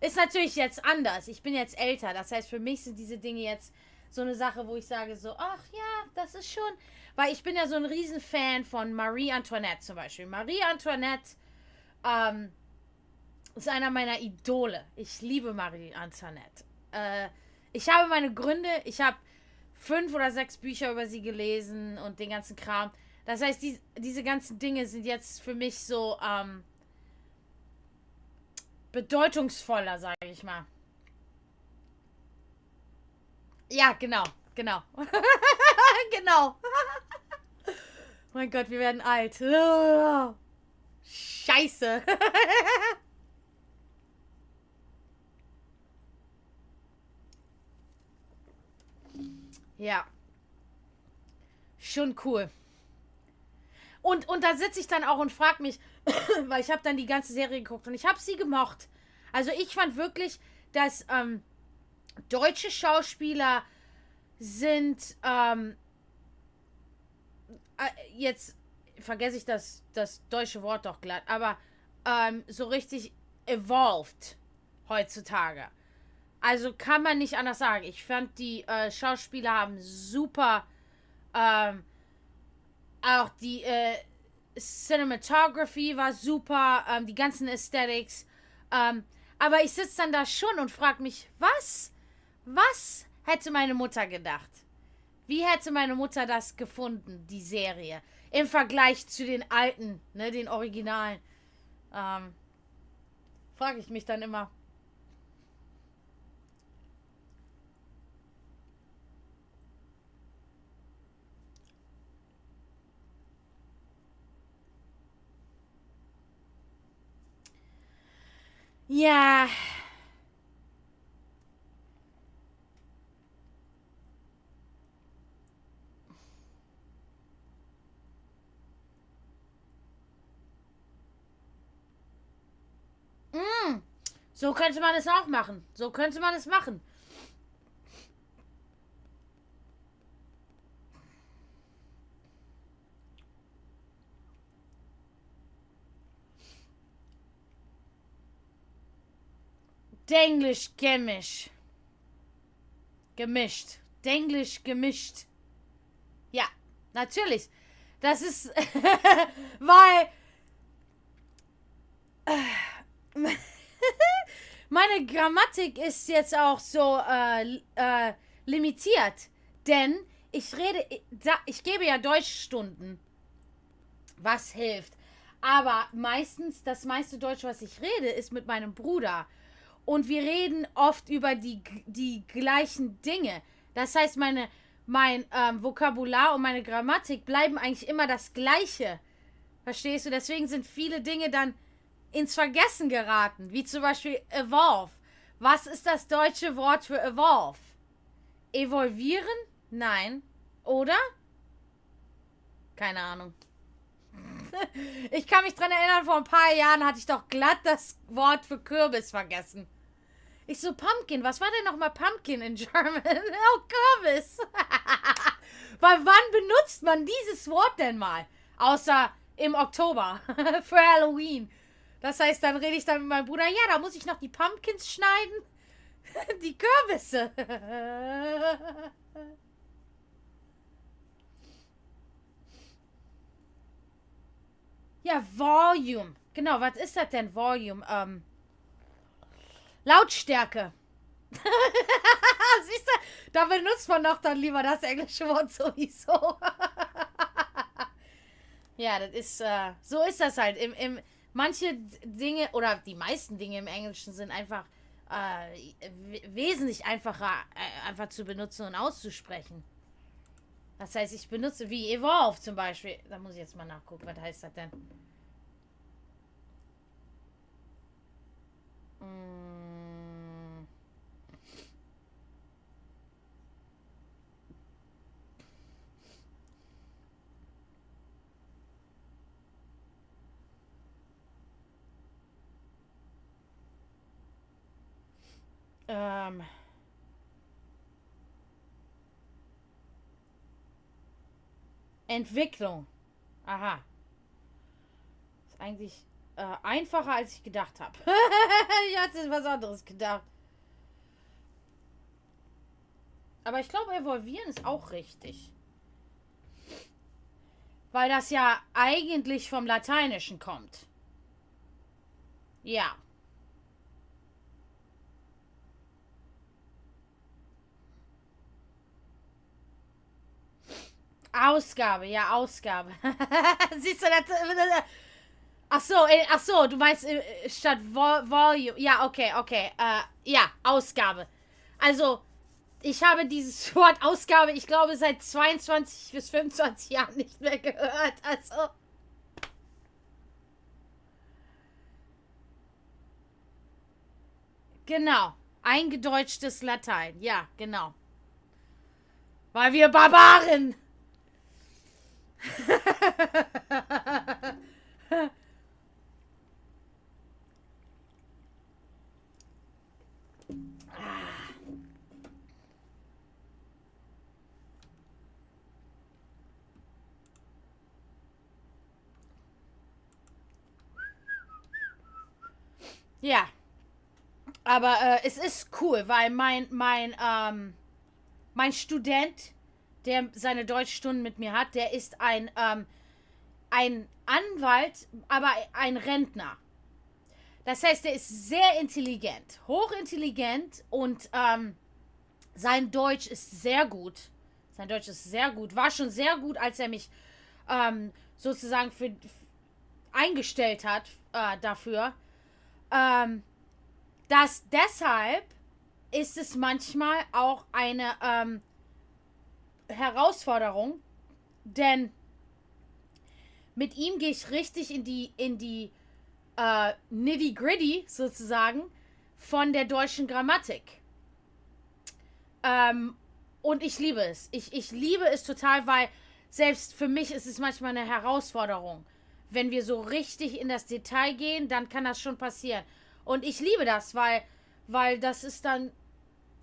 Ist natürlich jetzt anders. Ich bin jetzt älter. Das heißt, für mich sind diese Dinge jetzt so eine Sache, wo ich sage so, ach ja, das ist schon... Weil ich bin ja so ein Riesenfan von Marie Antoinette zum Beispiel. Marie Antoinette ist einer meiner Idole. Ich liebe Marie Antoinette. Ich habe meine Gründe. Ich habe 5 oder 6 Bücher über sie gelesen und den ganzen Kram. Das heißt, diese ganzen Dinge sind jetzt für mich so bedeutungsvoller, sage ich mal. Ja, genau, genau. Genau. Mein Gott, wir werden alt. Scheiße. Ja, schon cool. Und da sitze ich dann auch und frage mich, weil ich habe dann die ganze Serie geguckt und ich habe sie gemocht. Also ich fand wirklich, dass deutsche Schauspieler sind jetzt vergesse ich das deutsche Wort doch glatt, aber so richtig evolved heutzutage. Also kann man nicht anders sagen. Ich fand, die Schauspieler haben super auch die Cinematography war super, die ganzen Aesthetics. Aber ich sitze dann da schon und frage mich, was hätte meine Mutter gedacht? Wie hätte meine Mutter das gefunden, die Serie? Im Vergleich zu den alten, ne, den Originalen. Frage ich mich dann immer. Ja, So könnte man es auch machen. So könnte man es machen. Denglisch gemischt. Gemischt. Denglisch gemischt. Ja, natürlich. Das ist, weil meine Grammatik ist jetzt auch so limitiert. Denn ich gebe ja Deutschstunden, was hilft. Aber meistens, das meiste Deutsch, was ich rede, ist mit meinem Bruder. Und wir reden oft über die gleichen Dinge. Das heißt, mein Vokabular und meine Grammatik bleiben eigentlich immer das Gleiche. Verstehst du? Deswegen sind viele Dinge dann ins Vergessen geraten. Wie zum Beispiel evolve. Was ist das deutsche Wort für evolve? Evolvieren? Nein. Oder? Keine Ahnung. Ich kann mich dran erinnern, vor ein paar Jahren hatte ich doch glatt das Wort für Kürbis vergessen. Ich so, Pumpkin, was war denn nochmal Pumpkin in German? Oh, Kürbis. Weil wann benutzt man dieses Wort denn mal? Außer im Oktober für Halloween. Das heißt, dann rede ich dann mit meinem Bruder, ja, da muss ich noch die Pumpkins schneiden. Die Kürbisse. Ja, Volume. Genau, was ist das denn, Volume? Lautstärke. Siehst du, da benutzt man doch dann lieber das englische Wort sowieso. Ja, das ist, so ist das halt. Manche Dinge, oder die meisten Dinge im Englischen sind einfach wesentlich einfacher einfach zu benutzen und auszusprechen. Das heißt, ich benutze wie evolve zum Beispiel. Da muss ich jetzt mal nachgucken, was heißt das denn? Entwicklung. Aha. Ist eigentlich einfacher, als ich gedacht habe. Ich hatte was anderes gedacht. Aber ich glaube, evolvieren ist auch richtig. Weil das ja eigentlich vom Lateinischen kommt. Ja. Ausgabe, ja, Ausgabe. Siehst du, ach so, du meinst statt Volume. Ja, okay. Ja, Ausgabe. Also, ich habe dieses Wort Ausgabe, ich glaube, seit 22 bis 25 Jahren nicht mehr gehört. Also. Genau. Eingedeutschtes Latein. Ja, genau. Weil wir Barbaren. Ja, aber es ist cool, weil mein Student, der seine Deutschstunden mit mir hat, der ist ein Anwalt, aber ein Rentner. Das heißt, der ist sehr intelligent, hochintelligent und sein Deutsch ist sehr gut. Sein Deutsch ist sehr gut. War schon sehr gut, als er mich sozusagen eingestellt hat dafür. Dass deshalb ist es manchmal auch eine Herausforderung, denn mit ihm gehe ich richtig in die Nitty-Gritty sozusagen von der deutschen Grammatik. Und ich liebe es. Ich liebe es total, weil selbst für mich ist es manchmal eine Herausforderung. Wenn wir so richtig in das Detail gehen, dann kann das schon passieren. Und ich liebe das, weil das ist dann,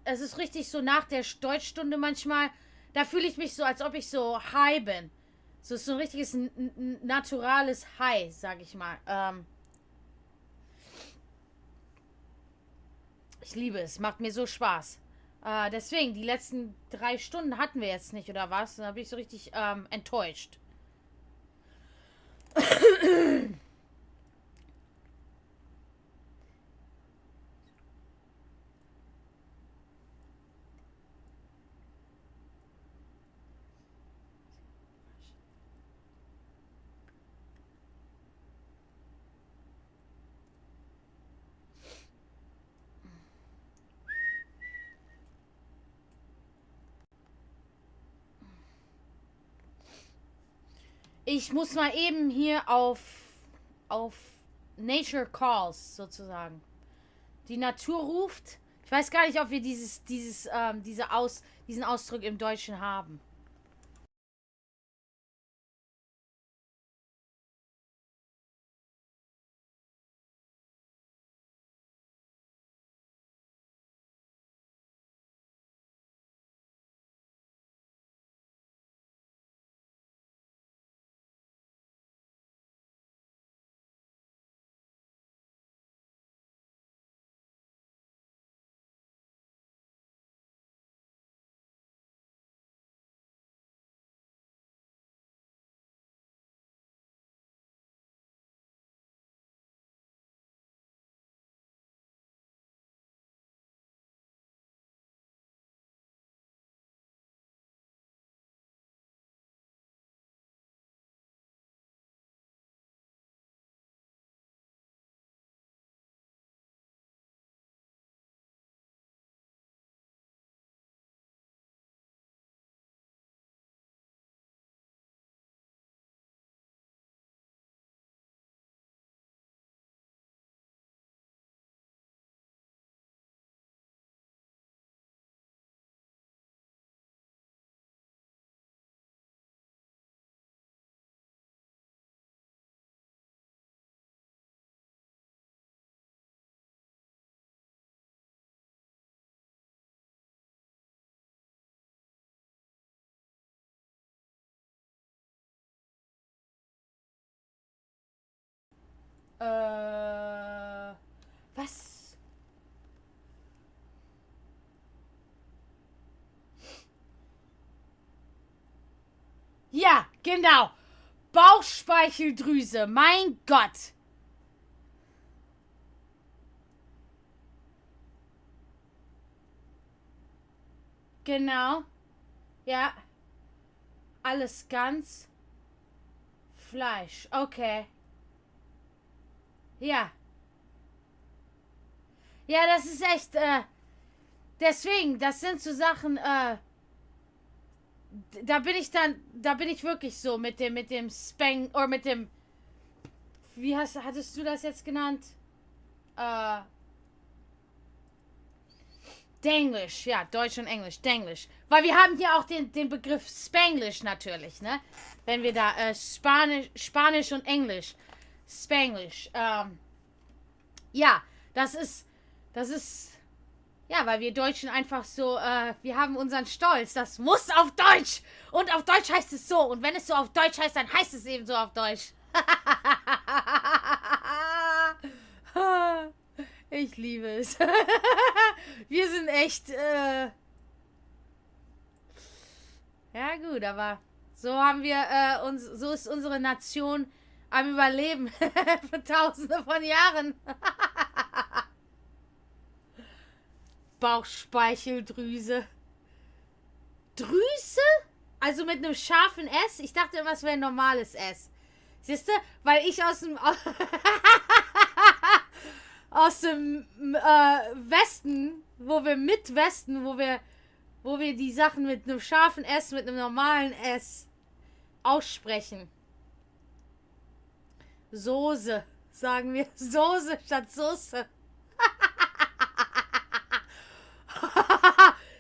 es ist richtig so nach der Deutschstunde manchmal, da fühle ich mich so, als ob ich so high bin. So ist so ein richtiges naturales High, sag ich mal. Ich liebe es, macht mir so Spaß. Deswegen, die letzten 3 Stunden hatten wir jetzt nicht, oder was? Da bin ich so richtig enttäuscht. Ich muss mal eben hier auf Nature Calls sozusagen. Die Natur ruft. Ich weiß gar nicht, ob wir diesen Ausdruck im Deutschen haben. Was? Ja, genau. Bauchspeicheldrüse. Mein Gott. Genau. Ja. Alles ganz. Fleisch. Okay. Ja. Ja, das ist echt, deswegen, das sind so Sachen, da bin ich wirklich so mit dem Spang, oder mit dem, hattest du das jetzt genannt? Äh, Denglisch, ja, Deutsch und Englisch, Denglisch. Weil wir haben hier auch den Begriff Spanglish natürlich, ne? Wenn wir da, Spanisch und Englisch. Spanglish, ja, das ist, ja, weil wir Deutschen einfach so, wir haben unseren Stolz. Das muss auf Deutsch. Und auf Deutsch heißt es so. Und wenn es so auf Deutsch heißt, dann heißt es eben so auf Deutsch. Ich liebe es. Wir sind echt, ja gut, aber so haben wir, so ist unsere Nation am Überleben für Tausende von Jahren. Bauchspeicheldrüse. Drüse? Also mit einem scharfen S? Ich dachte immer, es wäre ein normales S. Siehst du? Weil ich aus dem aus dem Westen, wo wir die Sachen mit einem scharfen S, mit einem normalen S aussprechen. Soße, sagen wir. Soße statt Soße.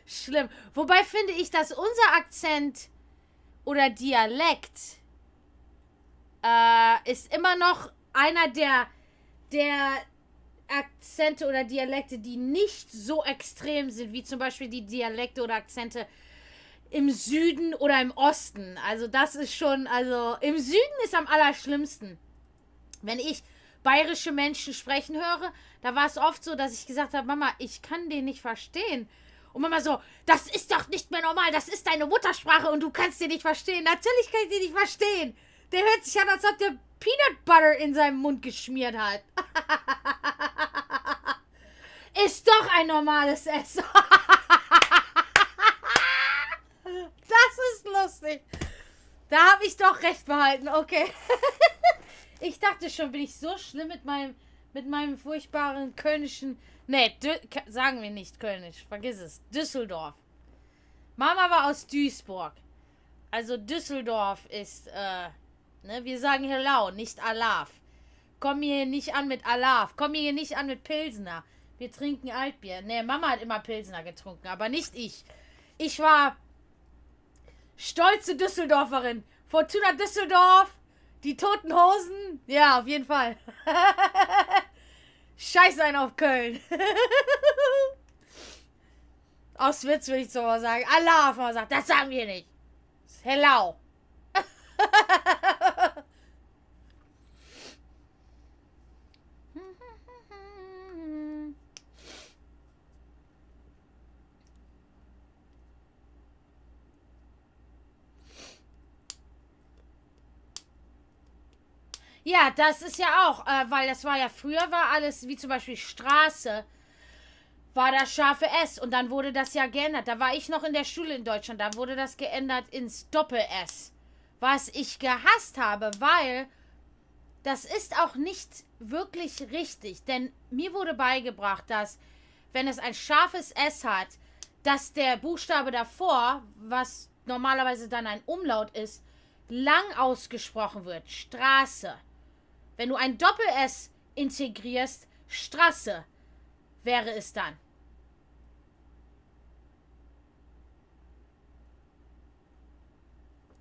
Schlimm. Wobei finde ich, dass unser Akzent oder Dialekt ist immer noch einer der Akzente oder Dialekte, die nicht so extrem sind, wie zum Beispiel die Dialekte oder Akzente im Süden oder im Osten. Also das ist schon, also im Süden ist am allerschlimmsten. Wenn ich bayerische Menschen sprechen höre, da war es oft so, dass ich gesagt habe, Mama, ich kann den nicht verstehen. Und Mama so, das ist doch nicht mehr normal, das ist deine Muttersprache und du kannst den nicht verstehen. Natürlich kann ich den nicht verstehen. Der hört sich an, als ob der Peanut Butter in seinem Mund geschmiert hat. Ist doch ein normales Essen. Das ist lustig. Da habe ich doch recht behalten, okay. Ich dachte schon, bin ich so schlimm mit meinem furchtbaren kölnischen... Nee, sagen wir nicht kölnisch, vergiss es. Düsseldorf. Mama war aus Duisburg. Also Düsseldorf ist, wir sagen Hello, nicht Alaf. Komm mir hier nicht an mit Alaf. Komm mir hier nicht an mit Pilsner. Wir trinken Altbier. Nee, Mama hat immer Pilsner getrunken, aber nicht ich. Ich war stolze Düsseldorferin. Fortuna Düsseldorf. Die Toten Hosen. Ja, auf jeden Fall. Scheiß ein auf Köln. Aus Witz würde ich so mal sagen. Allah hat mal gesagt, das sagen wir nicht. Hello. Ja, das ist ja auch, weil das war ja früher, war alles, wie zum Beispiel Straße, war das scharfe S und dann wurde das ja geändert. Da war ich noch in der Schule in Deutschland, da wurde das geändert ins Doppel-S. Was ich gehasst habe, weil das ist auch nicht wirklich richtig, denn mir wurde beigebracht, dass, wenn es ein scharfes S hat, dass der Buchstabe davor, was normalerweise dann ein Umlaut ist, lang ausgesprochen wird. Straße. Wenn du ein Doppel-S integrierst, Straße wäre es dann.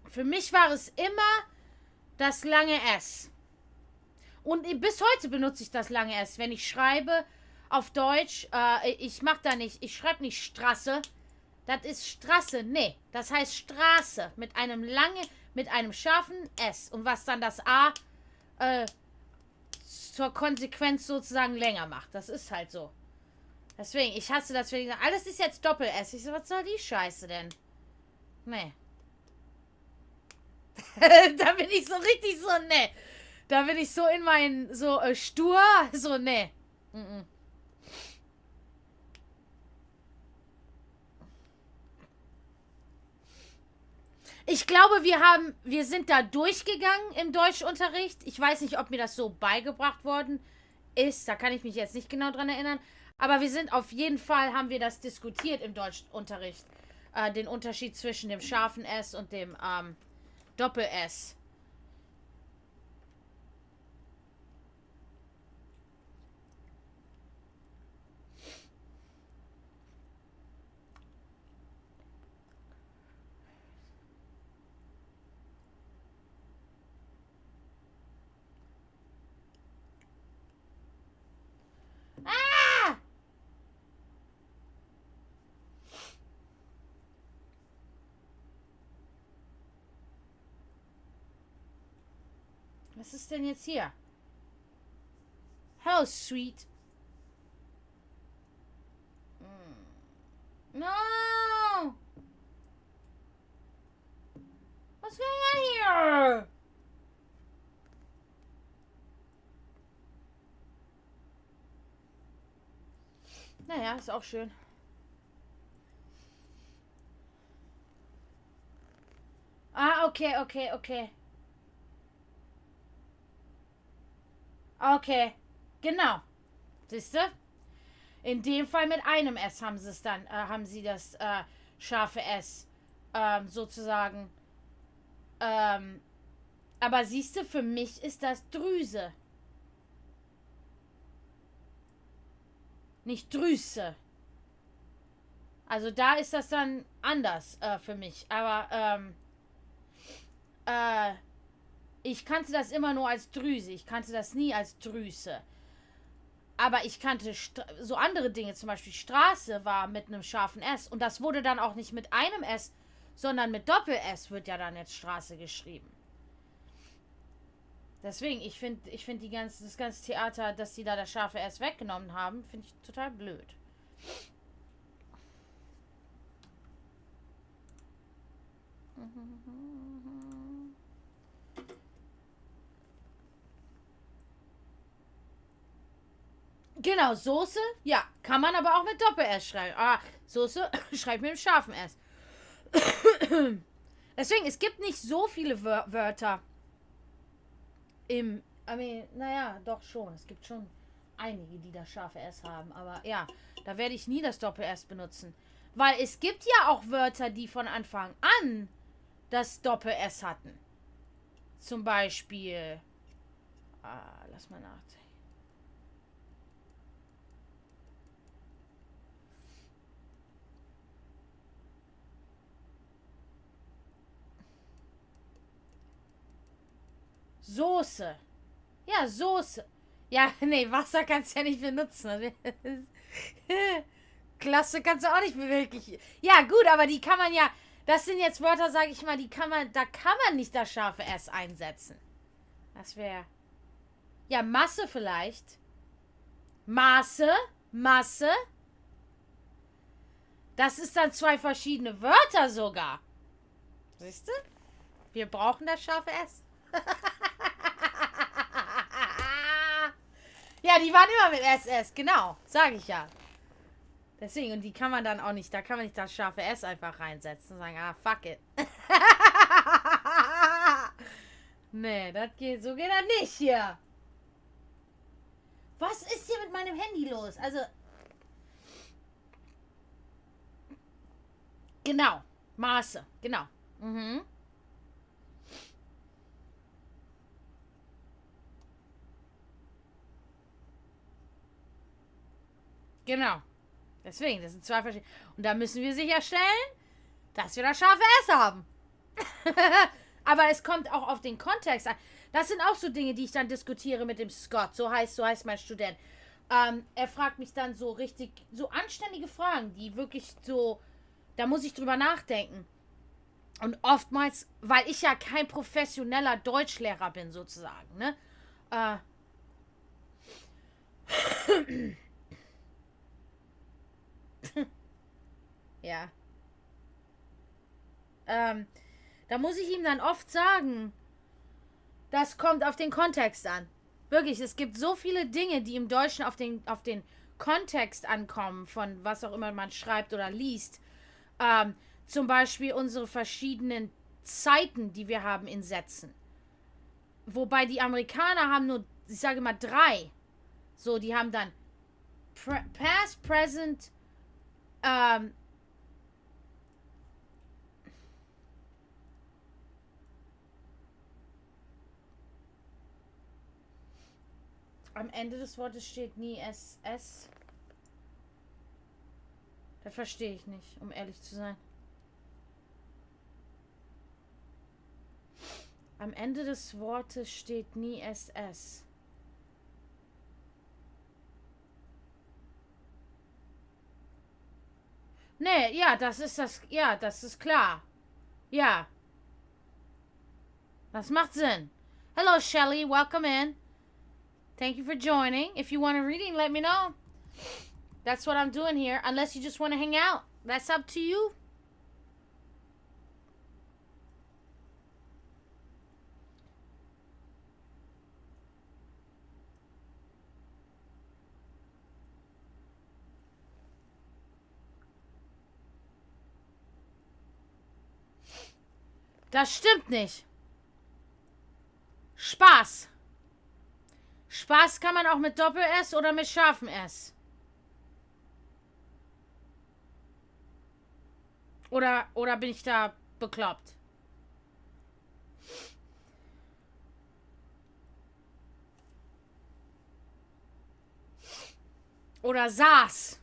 Für mich war es immer das lange S. Und bis heute benutze ich das lange S. Wenn ich schreibe auf Deutsch, ich schreibe nicht Straße. Das ist Straße. Nee, das heißt Straße mit einem scharfen S. Und was dann das A zur Konsequenz sozusagen länger macht. Das ist halt so. Deswegen, ich hasse das, wenn ich sage, alles ist jetzt Doppel-S. Ich so, was soll die Scheiße denn? Nee. Da bin ich so richtig so, nee. Da bin ich so in meinen, so stur, so, nee. Mm-mm. Ich glaube, wir sind da durchgegangen im Deutschunterricht. Ich weiß nicht, ob mir das so beigebracht worden ist. Da kann ich mich jetzt nicht genau dran erinnern. Aber wir sind auf jeden Fall, haben wir das diskutiert im Deutschunterricht. Den Unterschied zwischen dem scharfen S und dem Doppel-S. Ah! Was ist denn jetzt hier? Hello, sweet. No! What's going on here? Naja, ist auch schön. Ah, okay. Okay, genau. Siehst du? In dem Fall mit einem S haben sie es dann, haben sie das scharfe S sozusagen. Aber siehst du, für mich ist das Drüse. Nicht Drüse. Also da ist das dann anders für mich. Aber ich kannte das immer nur als Drüse. Ich kannte das nie als Drüse. Aber ich kannte so andere Dinge, zum Beispiel Straße war mit einem scharfen S. Und das wurde dann auch nicht mit einem S, sondern mit Doppel-S wird ja dann jetzt Straße geschrieben. Deswegen, ich find das ganze Theater, dass die da das scharfe S weggenommen haben, finde ich total blöd. Genau, Soße, ja, kann man aber auch mit Doppel-S schreiben. Ah, Soße schreibt mit einem scharfen S. Deswegen, es gibt nicht so viele Wörter naja, doch schon. Es gibt schon einige, die das scharfe S haben. Aber ja, da werde ich nie das Doppel-S benutzen. Weil es gibt ja auch Wörter, die von Anfang an das Doppel-S hatten. Zum Beispiel. Lass mal nachdenken. Soße. Ja, Soße. Ja, nee, Wasser kannst du ja nicht benutzen. Klasse kannst du auch nicht wirklich. Ja, gut, aber die kann man ja. Das sind jetzt Wörter, sag ich mal, da kann man nicht das scharfe S einsetzen. Das wäre. Ja, Masse vielleicht. Maße. Masse. Das ist dann 2 verschiedene Wörter sogar. Siehst du? Wir brauchen das scharfe S. Ja, die waren immer mit SS, genau. Sag ich ja. Deswegen, und die kann man dann auch nicht, da kann man nicht das scharfe S einfach reinsetzen und sagen, fuck it. Nee, so geht das nicht hier. Was ist hier mit meinem Handy los? Also. Genau. Maße, genau. Mhm. Genau. Deswegen, das sind 2 verschiedene. Und da müssen wir sicherstellen, dass wir das scharfe S haben. Aber es kommt auch auf den Kontext an. Das sind auch so Dinge, die ich dann diskutiere mit dem Scott. So heißt mein Student. Er fragt mich dann so richtig, so anständige Fragen, die wirklich so, da muss ich drüber nachdenken. Und oftmals, weil ich ja kein professioneller Deutschlehrer bin, sozusagen, ne? Ja. Da muss ich ihm dann oft sagen, das kommt auf den Kontext an. Wirklich, es gibt so viele Dinge, die im Deutschen auf den Kontext ankommen, von was auch immer man schreibt oder liest. Zum Beispiel unsere verschiedenen Zeiten, die wir haben in Sätzen. Wobei die Amerikaner haben nur, ich sage mal 3. So, die haben dann Past, Present, am Ende des Wortes steht nie SS. Das verstehe ich nicht, um ehrlich zu sein. Am Ende des Wortes steht nie SS. Nee, ja, das ist klar. Ja. Das macht Sinn. Hello, Shelly, welcome in. Thank you for joining. If you want a reading, let me know. That's what I'm doing here. Unless you just want to hang out. That's up to you. Das stimmt nicht. Spaß. Spaß kann man auch mit Doppel-S oder mit scharfem S. Oder bin ich da bekloppt? Oder saß.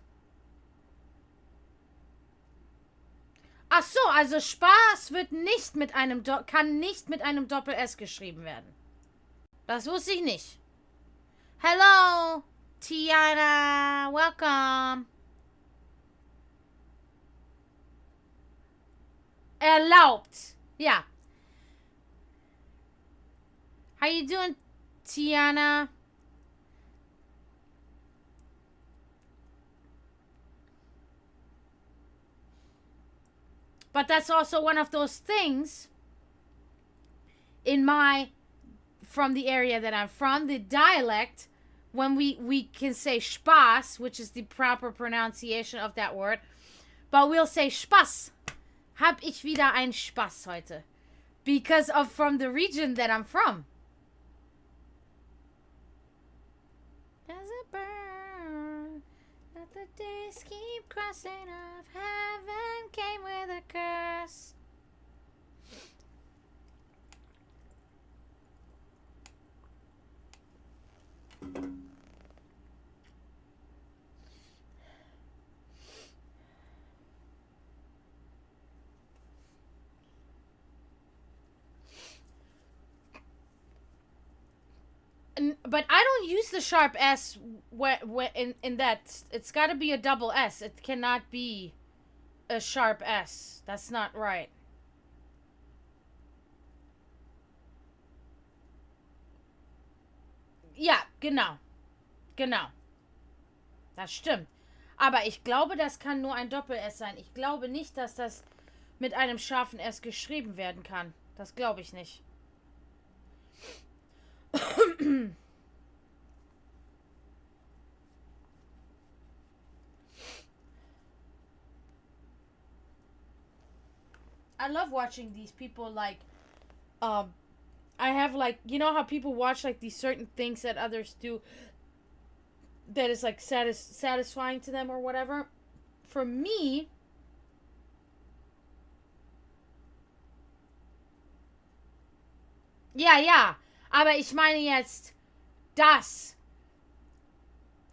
Ach so, also Spaß wird nicht mit einem kann nicht mit einem Doppel-S geschrieben werden. Das wusste ich nicht. Hello. Tiana, welcome. Erlaubt. Ja. How you doing, Tiana? But that's also one of those things from the area that I'm from, the dialect, when we can say Spaß, which is the proper pronunciation of that word, but we'll say Spaß. Hab ich wieder einen Spaß heute. Because of from the region that I'm from. Does it burn that the days keep crossing off? Heaven came with a curse. But I don't use the sharp S in that. It's got to be a double S. It cannot be a sharp S. That's not right. Ja, genau. Genau. Das stimmt. Aber ich glaube, das kann nur ein Doppel-S sein. Ich glaube nicht, dass das mit einem scharfen S geschrieben werden kann. Das glaube ich nicht. I love watching these people like I have like, you know how people watch like these certain things that others do that is like satisfying to them or whatever. For me, ja, aber ich meine jetzt das.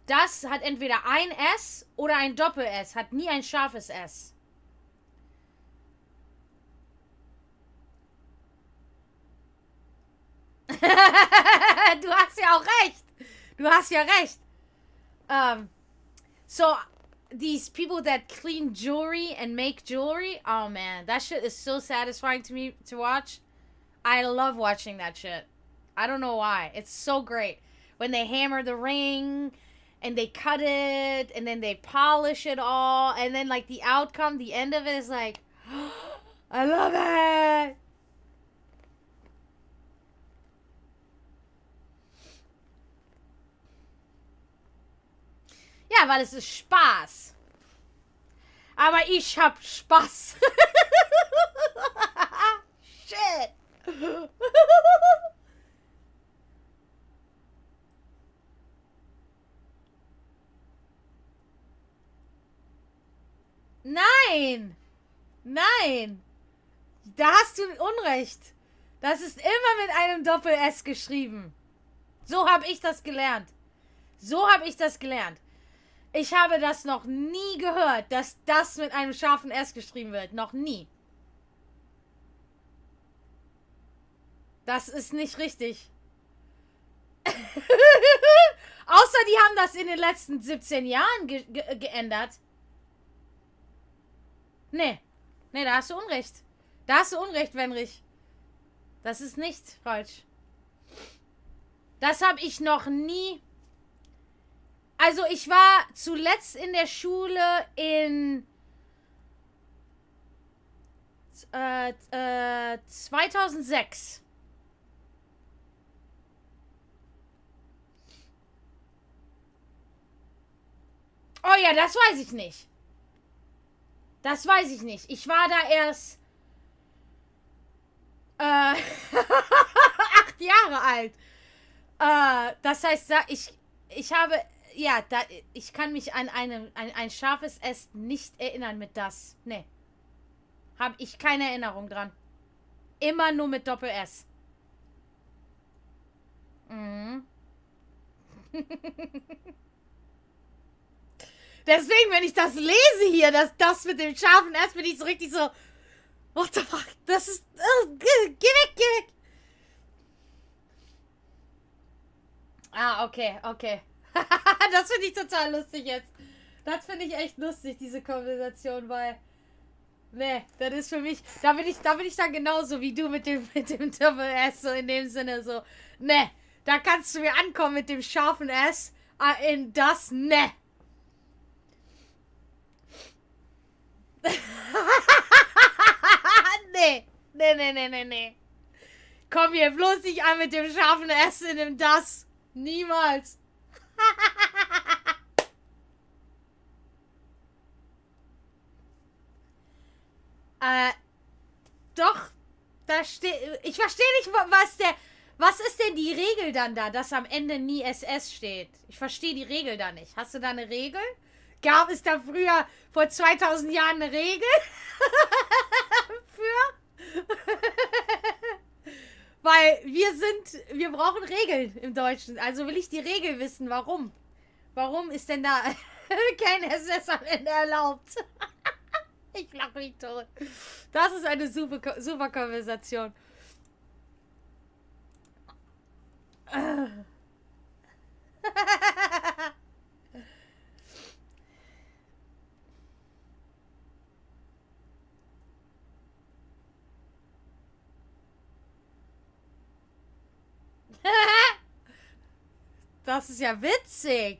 Das hat entweder ein S oder ein Doppel-S, hat nie ein scharfes S. Du hast ja auch recht. Du hast ja recht. So these people that clean jewelry and make jewelry, oh man, that shit is so satisfying to me to watch. I love watching that shit. I don't know why. It's so great. When they hammer the ring and they cut it and then they polish it all and then like the outcome, the end of it is like, I love it. Ja, weil es ist Spaß. Aber ich hab Spaß. Shit. Nein. Nein. Da hast du Unrecht. Das ist immer mit einem Doppel-S geschrieben. So habe ich das gelernt. So habe ich das gelernt. Ich habe das noch nie gehört, dass das mit einem scharfen S geschrieben wird. Noch nie. Das ist nicht richtig. Außer die haben das in den letzten 17 Jahren geändert. Nee. Nee, da hast du Unrecht. Da hast du Unrecht, Wenrich. Das ist nicht falsch. Das habe ich noch nie. Also ich war zuletzt in der Schule in 2006. Oh ja, das weiß ich nicht. Das weiß ich nicht. Ich war da erst 8 Jahre alt. Das heißt, ich habe, ja, ich kann mich an ein scharfes S nicht erinnern mit das. Nee. Habe ich keine Erinnerung dran. Immer nur mit Doppel-S. Mhm. Deswegen, wenn ich das lese hier, das mit dem scharfen S, bin ich so richtig so, what the fuck? Das ist, geh weg, geh weg. Ah, okay. Das finde ich total lustig jetzt. Das finde ich echt lustig, diese Konversation, weil... Ne, das ist für mich... Da bin ich dann genauso wie du mit dem Doppel-S, so in dem Sinne so... Ne, da kannst du mir ankommen mit dem scharfen S in das... Ne. Nee. Komm hier bloß nicht an mit dem scharfen S in dem das. Niemals. Doch, da steht... Ich verstehe nicht, was ist denn die Regel dann da, dass am Ende nie SS steht? Ich verstehe die Regel da nicht. Hast du da eine Regel? Gab es da früher, vor 2000 Jahren, eine Regel? Für? Weil wir brauchen Regeln im Deutschen. Also will ich die Regel wissen. Warum? Warum ist denn da kein SS am Ende erlaubt? Ich lache mich tot. Das ist eine super Konversation. Das ist ja witzig.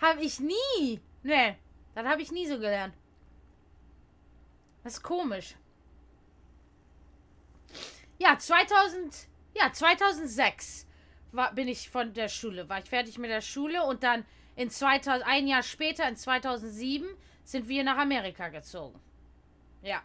Habe ich nie. Nee, das habe ich nie so gelernt. Das ist komisch. Ja, 2006 bin ich von der Schule. War ich fertig mit der Schule und dann ein Jahr später, in 2007, sind wir nach Amerika gezogen. Ja.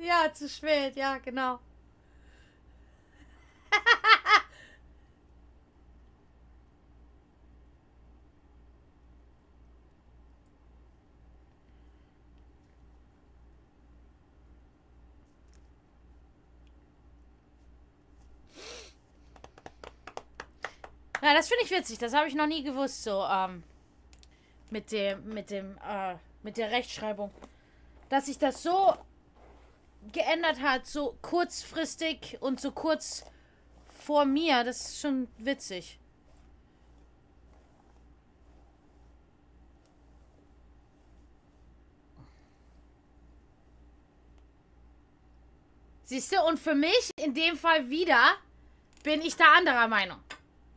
Ja, zu spät, ja, genau. Ja, das finde ich witzig. Das habe ich noch nie gewusst, so, mit der Rechtschreibung. Dass sich das so geändert hat, so kurzfristig und so kurz vor mir, das ist schon witzig. Siehst du, und für mich in dem Fall wieder bin ich da anderer Meinung.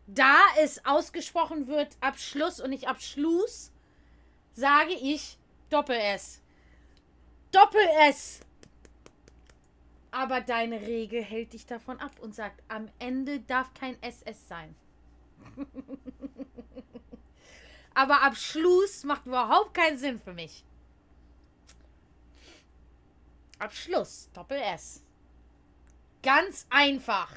Da es ausgesprochen wird Abschluss und nicht Abschluss, sage ich Doppel-S. Doppel-S. Aber deine Regel hält dich davon ab und sagt, am Ende darf kein SS sein. Aber Abschluss macht überhaupt keinen Sinn für mich. Abschluss, Doppel-S. Ganz einfach.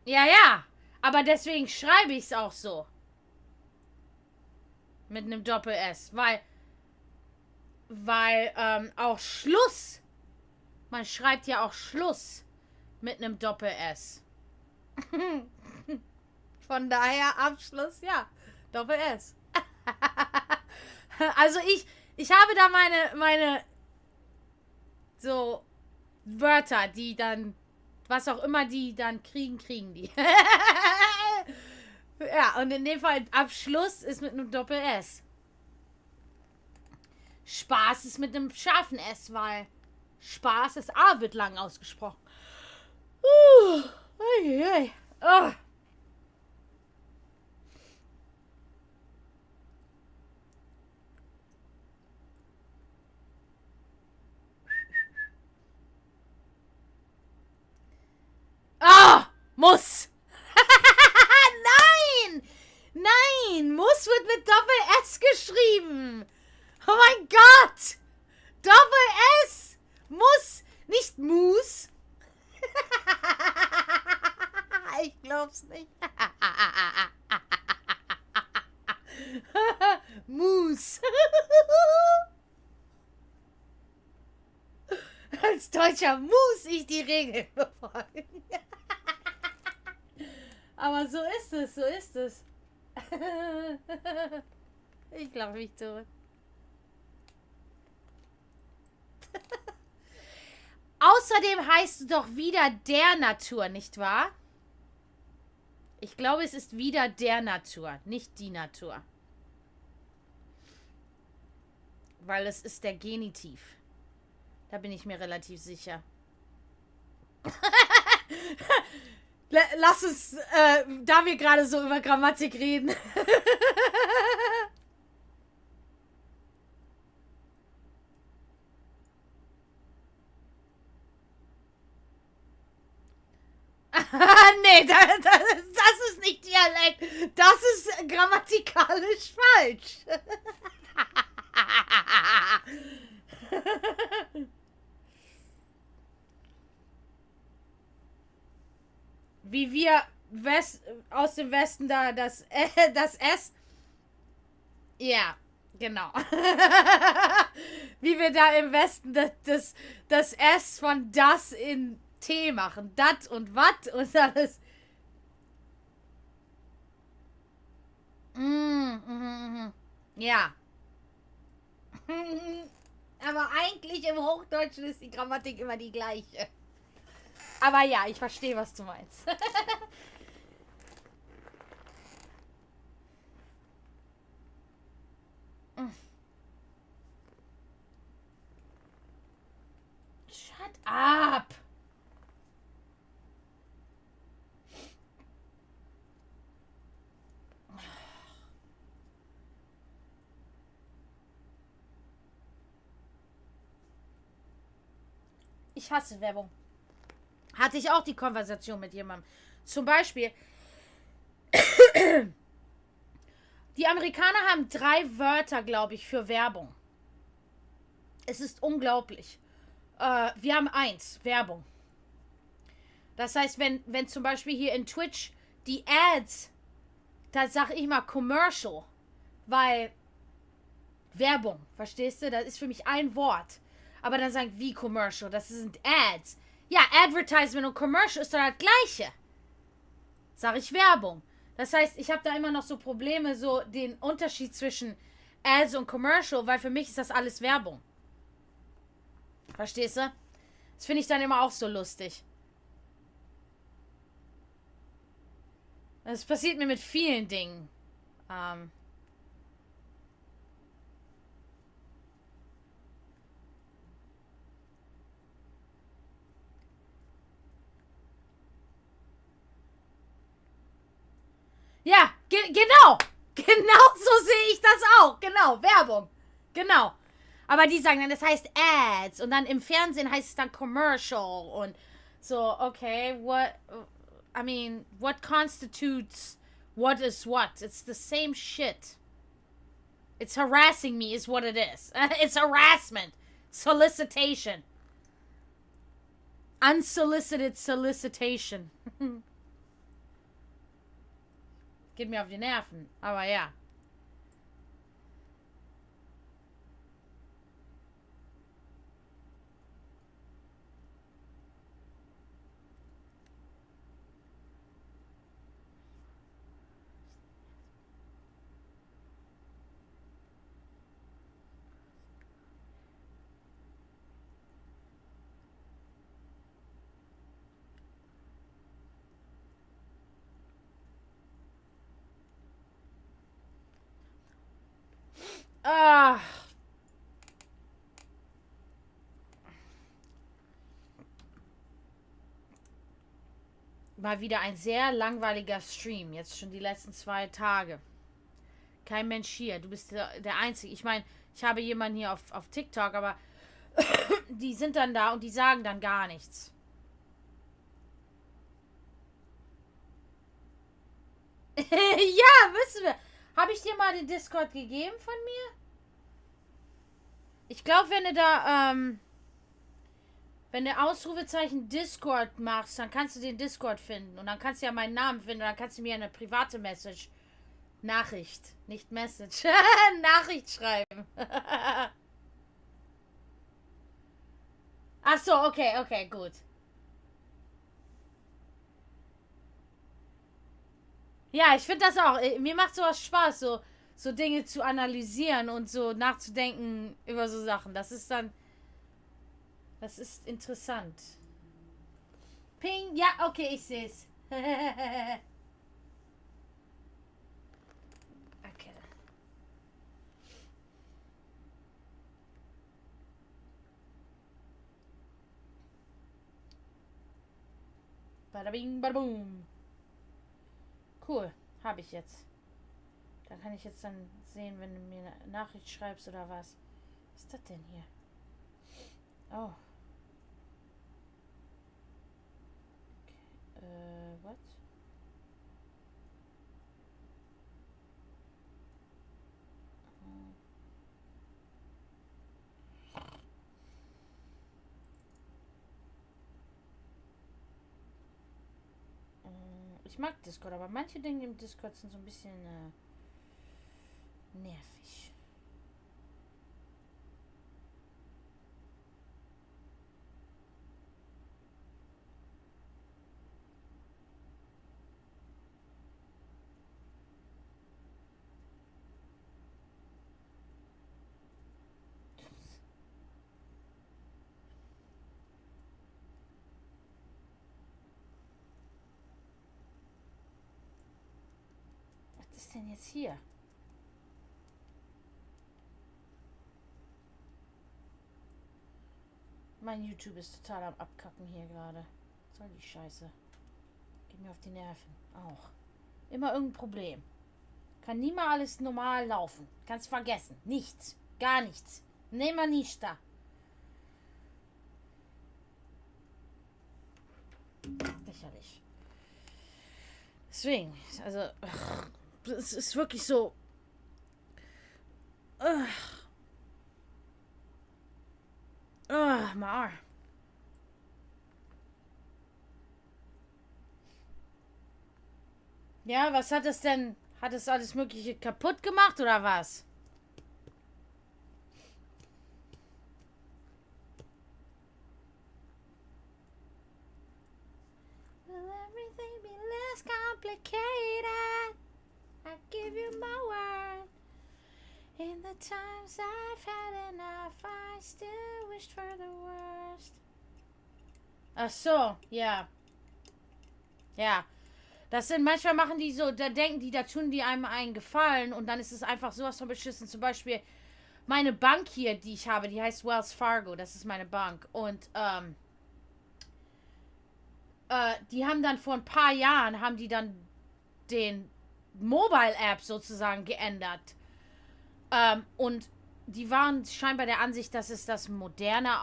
Ja, aber deswegen schreibe ich es auch so. Mit einem Doppel-S, weil auch Schluss, man schreibt ja auch Schluss mit einem Doppel-S. Von daher Abschluss, ja, Doppel-S. Also ich habe da meine so Wörter, die dann, was auch immer die dann kriegen die. Ja, und in dem Fall Abschluss ist mit einem Doppel-S. Spaß ist mit einem scharfen S, weil Spaß, das A wird lang ausgesprochen. Oh. Muss. Nein, muss wird mit Doppel-S geschrieben. Oh mein Gott. Doppel-S. Muss, nicht Mus. Ich glaube. glaub's nicht. Moose. Als Deutscher muss ich die Regeln befolgen. Aber so ist es, so ist es. Ich glaube nicht zurück. Außerdem heißt es doch wieder der Natur, nicht wahr? Ich glaube, es ist wieder der Natur, nicht die Natur. Weil es ist der Genitiv. Da bin ich mir relativ sicher. Lass es, da wir gerade so über Grammatik reden. Nee, das ist nicht Dialekt. Das ist grammatikalisch falsch. Wie wir aus dem Westen da das S. Ja, genau. Wie wir da im Westen das S von das in T machen. Dat und wat und alles. Ja. Aber eigentlich im Hochdeutschen ist die Grammatik immer die gleiche. Aber ja, ich verstehe, was du meinst. Shut up! Ich hasse Werbung. Hatte ich auch die Konversation mit jemandem. Zum Beispiel, die Amerikaner haben 3 Wörter, glaube ich, für Werbung. Es ist unglaublich. Wir haben 1, Werbung. Das heißt, wenn zum Beispiel hier in Twitch die Ads, da sage ich mal Commercial, weil Werbung, verstehst du? Das ist für mich ein Wort. Aber dann sagen, wie Commercial? Das sind Ads. Ja, Advertisement und Commercial ist doch das Gleiche. Sag ich Werbung. Das heißt, ich habe da immer noch so Probleme, so den Unterschied zwischen Ads und Commercial, weil für mich ist das alles Werbung. Verstehst du? Das finde ich dann immer auch so lustig. Das passiert mir mit vielen Dingen. Ja, genau. Genau so sehe ich das auch. Genau, Werbung. Genau. Aber die sagen dann, das heißt Ads. Und dann im Fernsehen heißt es dann Commercial. Und so, okay, what constitutes what is what? It's the same shit. It's harassing me is what it is. It's harassment. Solicitation. Unsolicited solicitation. Geht mir auf die Nerven. Aber ja. Ah. Mal wieder ein sehr langweiliger Stream. Jetzt schon die letzten 2 Tage. Kein Mensch hier. Du bist der Einzige. Ich meine, ich habe jemanden hier auf TikTok, aber die sind dann da und die sagen dann gar nichts. Ja, müssen wir. Habe ich dir mal den Discord gegeben von mir? Ich glaube, wenn du da, Wenn du Ausrufezeichen Discord machst, dann kannst du den Discord finden. Und dann kannst du ja meinen Namen finden. Und dann kannst du mir eine private Nachricht, nicht Message, Nachricht schreiben. Ach so, okay, gut. Ja, ich finde das auch. Mir macht sowas Spaß, so Dinge zu analysieren und so nachzudenken über so Sachen. Das ist interessant. Ping, ja, okay, ich sehe es. Okay. Bada bing, bada boom. Cool, habe ich jetzt. Da kann ich jetzt dann sehen, wenn du mir eine Nachricht schreibst oder was. Was ist das denn hier? Oh. Okay. What? Ich mag Discord, aber manche Dinge im Discord sind so ein bisschen nervig. Was ist denn jetzt hier? Mein YouTube ist total am Abkacken hier gerade. Was soll die Scheiße? Geht mir auf die Nerven. Auch. Immer irgendein Problem. Kann nie mal alles normal laufen. Kannst vergessen. Nichts. Gar nichts. Nimmer nicht da. Lächerlich. Deswegen, also, es ist wirklich so. Mal. Ja, was hat es denn? Hat es alles Mögliche kaputt gemacht oder was? Will everything be less complicated? I give you my word. In the times I've had enough, I still wished for the worst. Ach so, ja. Ja. Das sind, manchmal machen die so, da denken die, da tun die einem einen Gefallen und dann ist es einfach sowas von beschissen. Zum Beispiel meine Bank hier, die ich habe, die heißt Wells Fargo, das ist meine Bank. Und, die haben dann vor ein paar Jahren, haben die dann den Mobile-App sozusagen geändert. Und die waren scheinbar der Ansicht, dass es moderner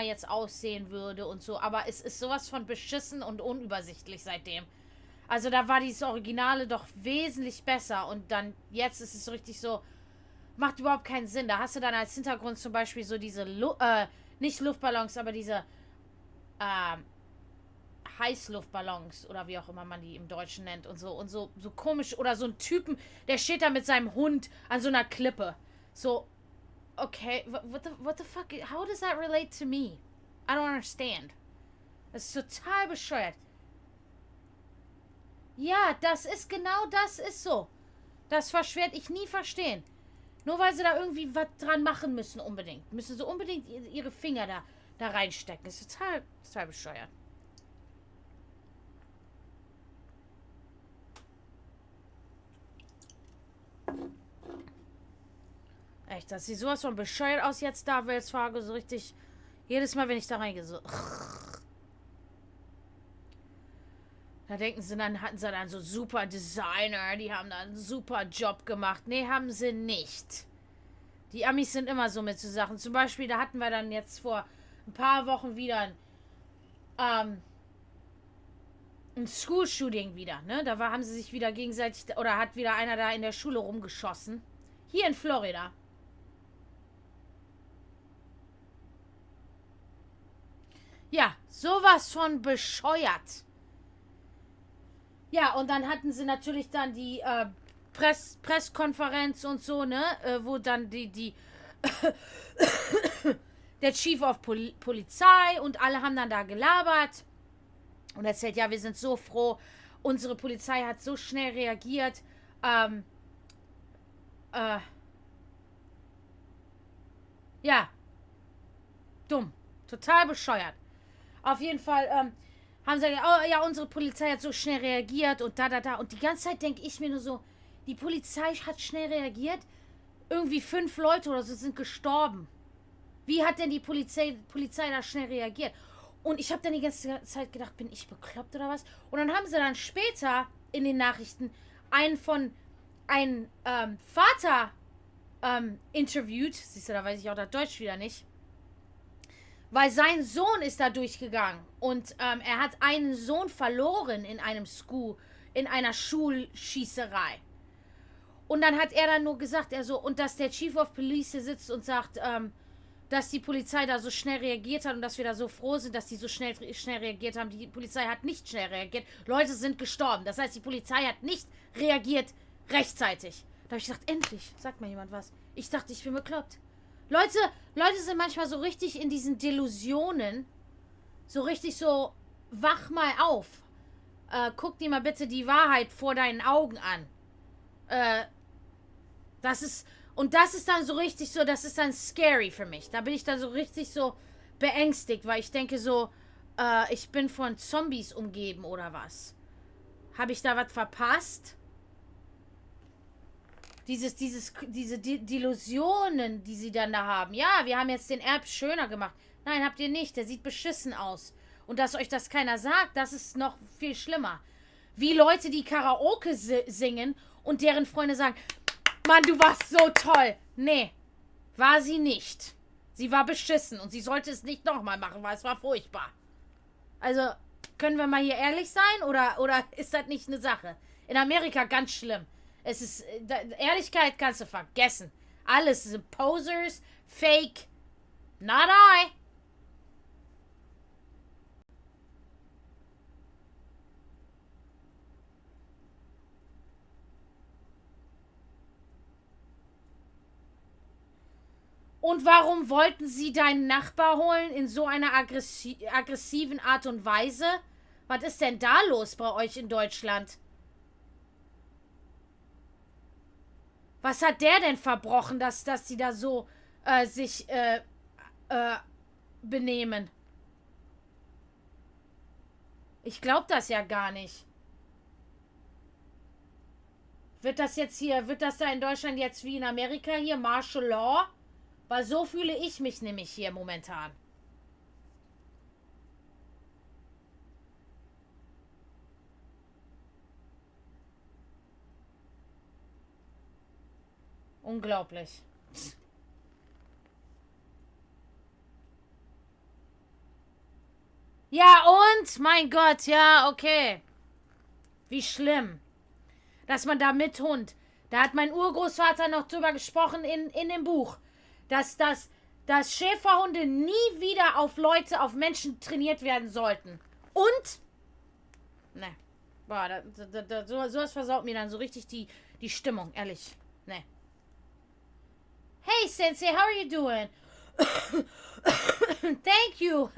jetzt aussehen würde und so. Aber es ist sowas von beschissen und unübersichtlich seitdem. Also da war dieses Originale doch wesentlich besser. Und dann jetzt ist es so richtig so, macht überhaupt keinen Sinn. Da hast du dann als Hintergrund zum Beispiel so diese, nicht Luftballons, aber diese, Heißluftballons oder wie auch immer man die im Deutschen nennt und so komisch oder so ein Typen, der steht da mit seinem Hund an so einer Klippe. So, okay, what the fuck, how does that relate to me? I don't understand. Das ist total bescheuert. Ja, das ist so. Das werde ich nie verstehen. Nur weil sie da irgendwie was dran machen müssen unbedingt. Müssen sie unbedingt ihre Finger da reinstecken. Das ist total bescheuert. Echt, das sieht sowas von bescheuert aus jetzt da, Wells Fargo, so richtig. Jedes Mal, wenn ich da reingehe, so. Da denken sie dann, hatten sie dann so super Designer, die haben da einen super Job gemacht. Nee, haben sie nicht. Die Amis sind immer so mit so Sachen. Zum Beispiel, da hatten wir dann jetzt vor ein paar Wochen wieder ein School-Shooting wieder, ne? Da haben sie sich wieder gegenseitig, oder hat wieder einer da in der Schule rumgeschossen. Hier in Florida. Ja, sowas von bescheuert. Ja, und dann hatten sie natürlich dann die Presskonferenz und so, ne? Wo dann der Chief of Polizei und alle haben dann da gelabert und erzählt, ja, wir sind so froh, unsere Polizei hat so schnell reagiert. Ja, dumm. Total bescheuert. Auf jeden Fall haben sie gesagt, oh ja, unsere Polizei hat so schnell reagiert und da. Und die ganze Zeit denke ich mir nur so, die Polizei hat schnell reagiert. Irgendwie 5 Leute oder so sind gestorben. Wie hat denn die Polizei da schnell reagiert? Und ich habe dann die ganze Zeit gedacht, bin ich bekloppt oder was? Und dann haben sie dann später in den Nachrichten einen Vater interviewt. Siehst du, da weiß ich auch das Deutsch wieder nicht. Weil sein Sohn ist da durchgegangen. Und er hat einen Sohn verloren in einer Schulschießerei. Und dann hat er dann nur gesagt, und dass der Chief of Police sitzt und sagt, dass die Polizei da so schnell reagiert hat und dass wir da so froh sind, dass die so schnell reagiert haben. Die Polizei hat nicht schnell reagiert. Leute sind gestorben. Das heißt, die Polizei hat nicht reagiert rechtzeitig. Da habe ich gedacht, endlich, sagt mal jemand was. Ich dachte, ich bin bekloppt. Leute sind manchmal so richtig in diesen Delusionen. So richtig so, wach mal auf. Guck dir mal bitte die Wahrheit vor deinen Augen an. Das ist dann so richtig so, das ist dann scary für mich. Da bin ich dann so richtig so beängstigt, weil ich denke so, ich bin von Zombies umgeben oder was? Habe ich da was verpasst? Diese Delusionen, die sie dann da haben. Ja, wir haben jetzt den Erb schöner gemacht. Nein, habt ihr nicht. Der sieht beschissen aus. Und dass euch das keiner sagt, das ist noch viel schlimmer. Wie Leute, die Karaoke singen und deren Freunde sagen, Mann, du warst so toll. Nee, war sie nicht. Sie war beschissen und sie sollte es nicht nochmal machen, weil es war furchtbar. Also, können wir mal hier ehrlich sein oder ist das nicht eine Sache? In Amerika ganz schlimm. Ehrlichkeit kannst du vergessen. Alles sind Posers, Fake. Not I. Und warum wollten sie deinen Nachbar holen in so einer aggressiven Art und Weise? Was ist denn da los bei euch in Deutschland? Was hat der denn verbrochen, dass sie da so sich benehmen? Ich glaube das ja gar nicht. Wird das da in Deutschland jetzt wie in Amerika hier Martial Law? Weil so fühle ich mich nämlich hier momentan. Unglaublich. Ja, und? Mein Gott, ja, okay. Wie schlimm. Dass man da mit Hund. Da hat mein Urgroßvater noch drüber gesprochen in dem Buch. Dass Schäferhunde nie wieder auf Menschen trainiert werden sollten. Und? Ne. Boah, sowas versaut mir dann so richtig die Stimmung, ehrlich. Ne. Hey, Sensei, how are you doing? Thank you.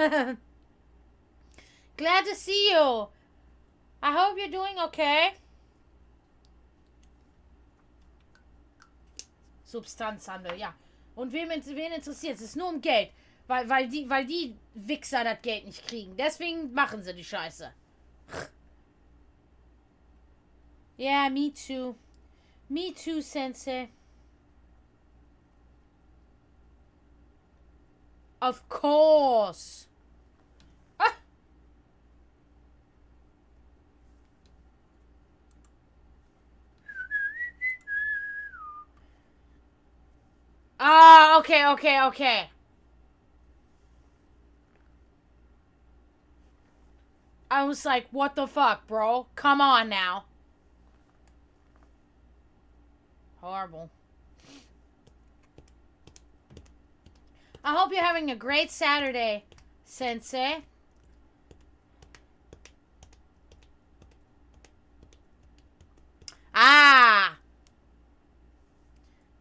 Glad to see you. I hope you're doing okay. Substanzhandel, ja. Und wen interessiert es? Es ist nur um Geld. Weil die Wichser das Geld nicht kriegen. Deswegen machen sie die Scheiße. Yeah, me too. Me too, Sensei. Of course. Okay. I was like, what the fuck, bro? Come on now. Horrible. I hope you're having a great Saturday, Sensei.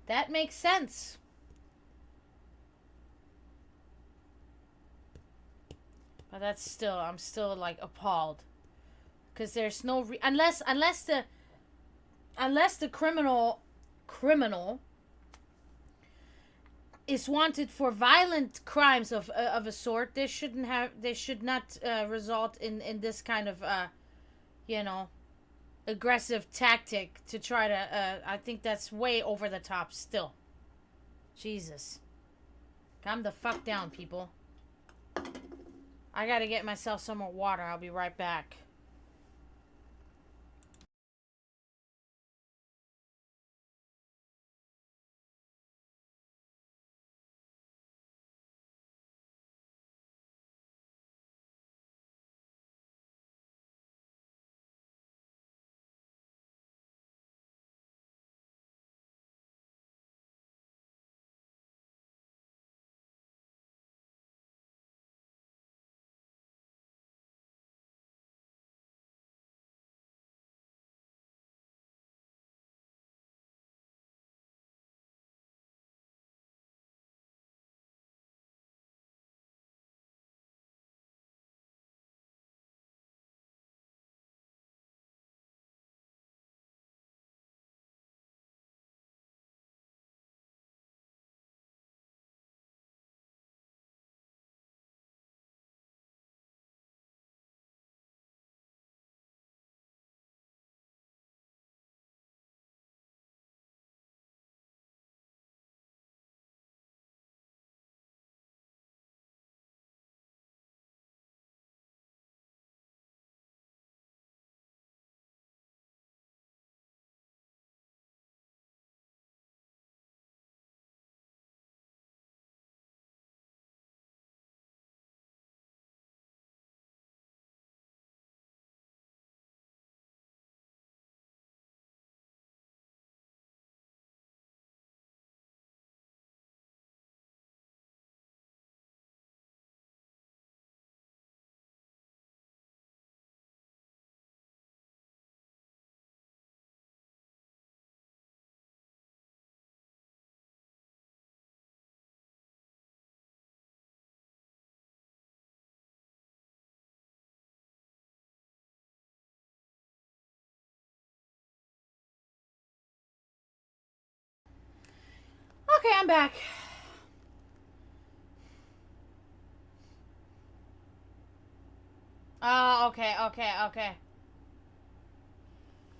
That makes sense. But that's still, I'm still like appalled. Because there's no unless the criminal is wanted for violent crimes of a sort, they should not result in this kind of you know, aggressive tactic to try to I think that's way over the top still. Jesus. Calm the fuck down, people. I gotta get myself some more water. I'll be right back. Okay, I'm back. Oh, okay.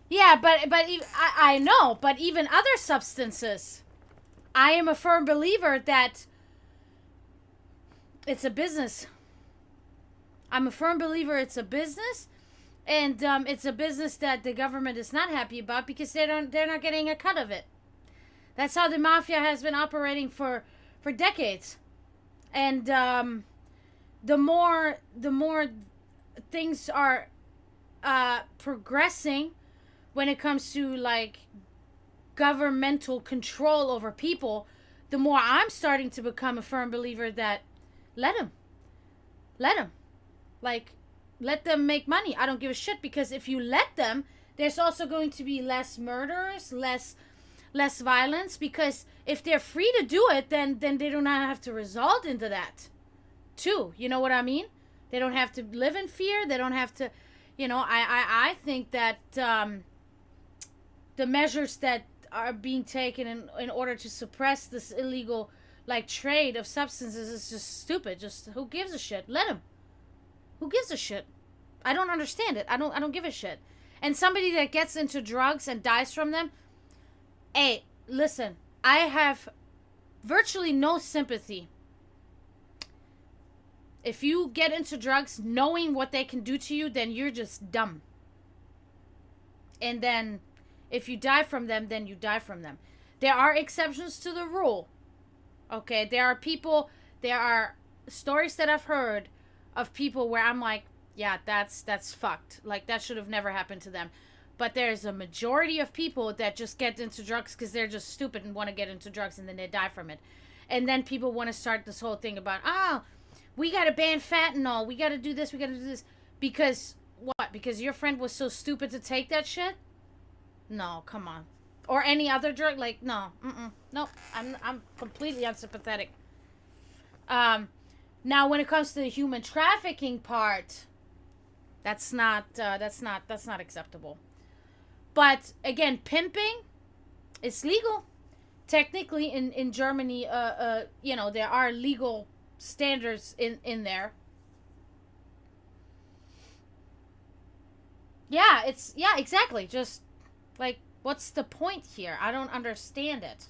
Yeah, but I know, but even other substances, I am a firm believer that it's a business. I'm a firm believer it's a business, and it's a business that the government is not happy about because they're not getting a cut of it. That's how the mafia has been operating for decades, and the more things are progressing when it comes to like governmental control over people, the more I'm starting to become a firm believer that let them, let them, like let them make money. I don't give a shit because if you let them, there's also going to be less murders, less violence because if they're free to do it, then they do not have to result into that too. You know what I mean? They don't have to live in fear. They don't have to, I think that the measures that are being taken in order to suppress this illegal like trade of substances is just stupid. Just who gives a shit? Let them. Who gives a shit? I don't understand it. I don't give a shit. And somebody that gets into drugs and dies from them, hey, listen, I have virtually no sympathy. If you get into drugs knowing what they can do to you, then you're just dumb. And then if you die from them, then you die from them. There are exceptions to the rule. Okay, there are stories that I've heard of people where I'm like, yeah, that's fucked. Like that should have never happened to them. But there's a majority of people that just get into drugs because they're just stupid and want to get into drugs and then they die from it. And then people want to start this whole thing about, we got to ban fentanyl. We got to do this. We got to do this. Because what? Because your friend was so stupid to take that shit? No, come on. or any other drug. Like, no, nope. I'm completely unsympathetic. Um, Now when it comes to the human trafficking part, that's not acceptable. But again, pimping is legal technically in Germany. There are legal standards in there. Yeah, exactly. Just like, what's the point here? I don't understand it.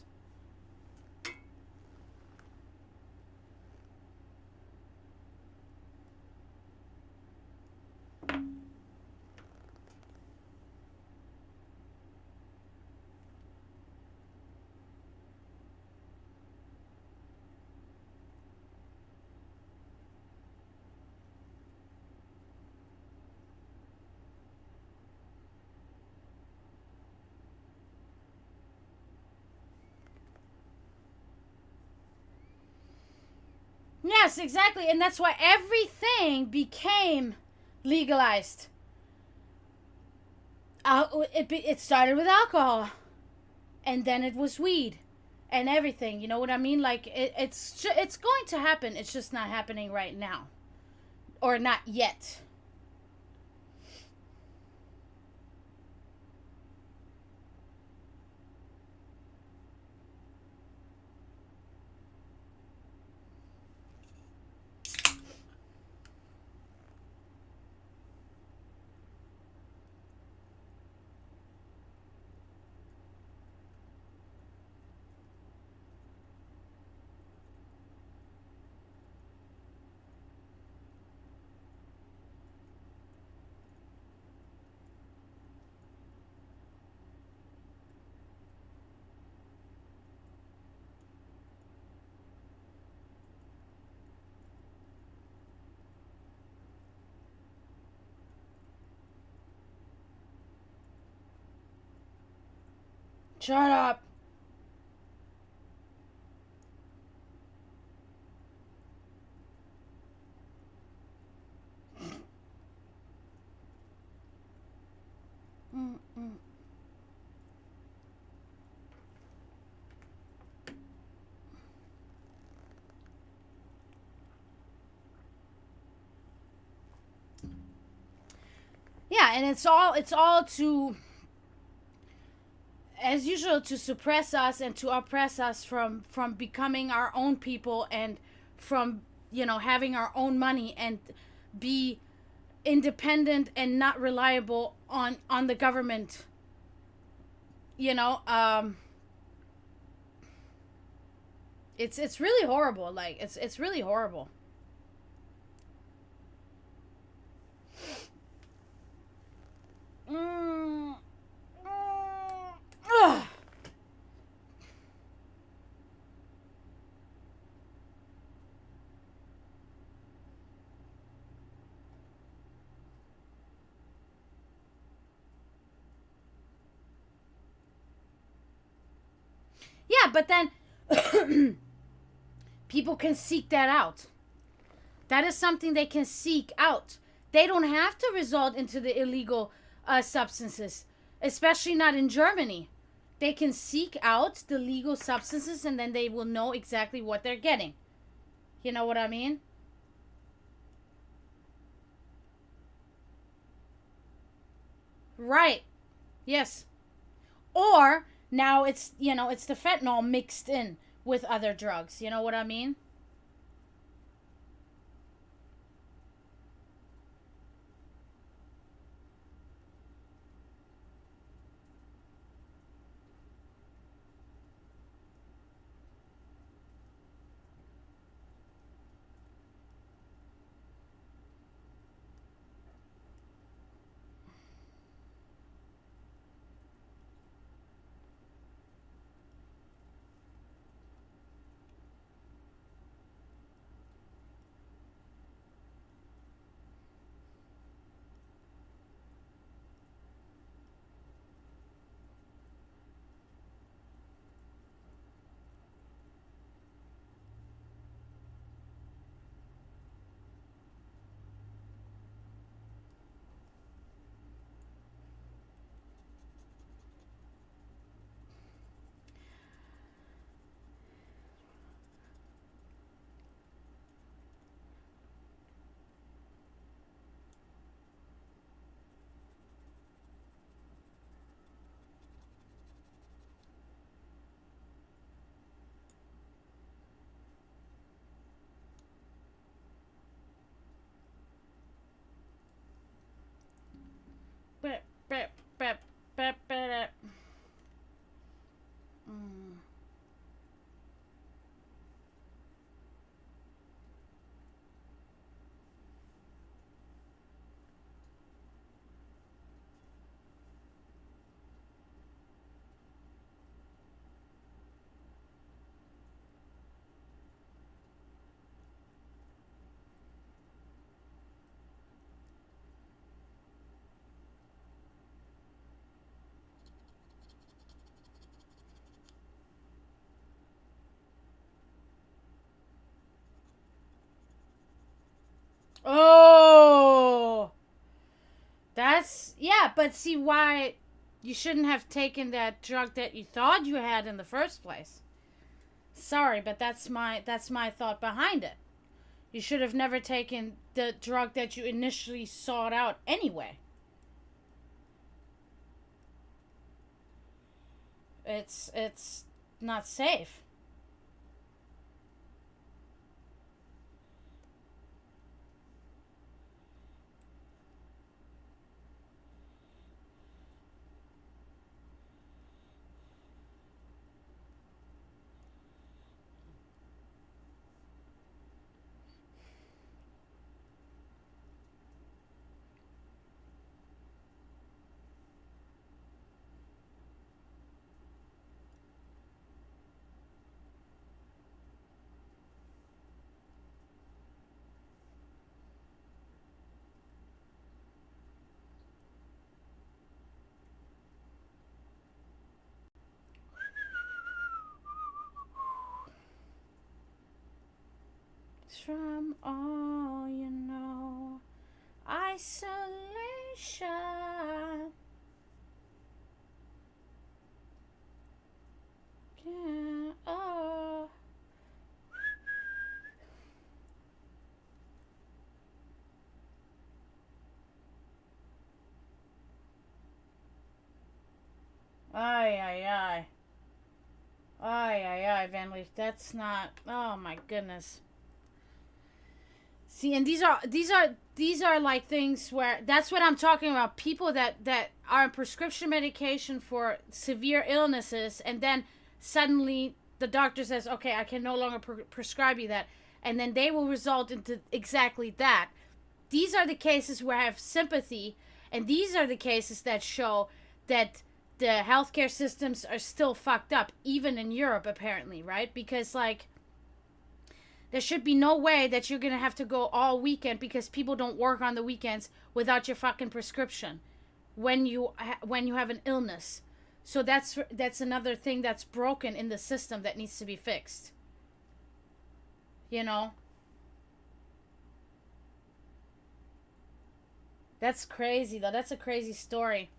Yes, exactly, and that's why everything became legalized. It started with alcohol, and then it was weed, and everything. You know what I mean? Like it's going to happen. It's just not happening right now, or not yet. Shut up. Mm-mm. Yeah, and it's all to, as usual, to suppress us and to oppress us from becoming our own people, and from having our own money, and be independent and not reliable on the government. you know um it's really horrible. Like, it's really horrible. mm, Ugh. Yeah, but then people can seek that out. That is something they can seek out. They don't have to resort into the illegal substances, especially not in Germany. They can seek out the legal substances, and then they will know exactly what they're getting. You know what I mean? Right. Yes. Or now it's the fentanyl mixed in with other drugs. You know what I mean? Yeah, but see why you shouldn't have taken that drug that you thought you had in the first place. Sorry, but that's my thought behind it. You should have never taken the drug that you initially sought out anyway. It's not safe. It's from all you know. Isolation. Yeah. Oh. Ay, ay, ay. Ay, ay, ay, Van Leaf. That's not. Oh my goodness. See, and these are like things where that's what I'm talking about. People that are on prescription medication for severe illnesses, and then suddenly the doctor says, "Okay, I can no longer prescribe you that," and then they will result into exactly that. These are the cases where I have sympathy, and these are the cases that show that the healthcare systems are still fucked up, even in Europe, apparently, right? Because like there should be no way that you're gonna have to go all weekend because people don't work on the weekends without your fucking prescription when you have an illness. So that's another thing that's broken in the system that needs to be fixed. You know, that's crazy though. That's a crazy story.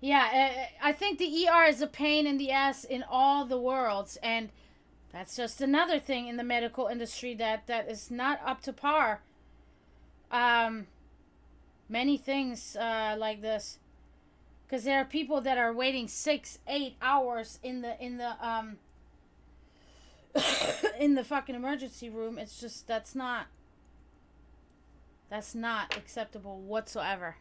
Yeah, I think the ER is a pain in the ass in all the worlds, and that's just another thing in the medical industry that is not up to par. Um, Many things like this, because there are people that are waiting 6, 8 hours in the fucking emergency room. It's just that's not acceptable whatsoever.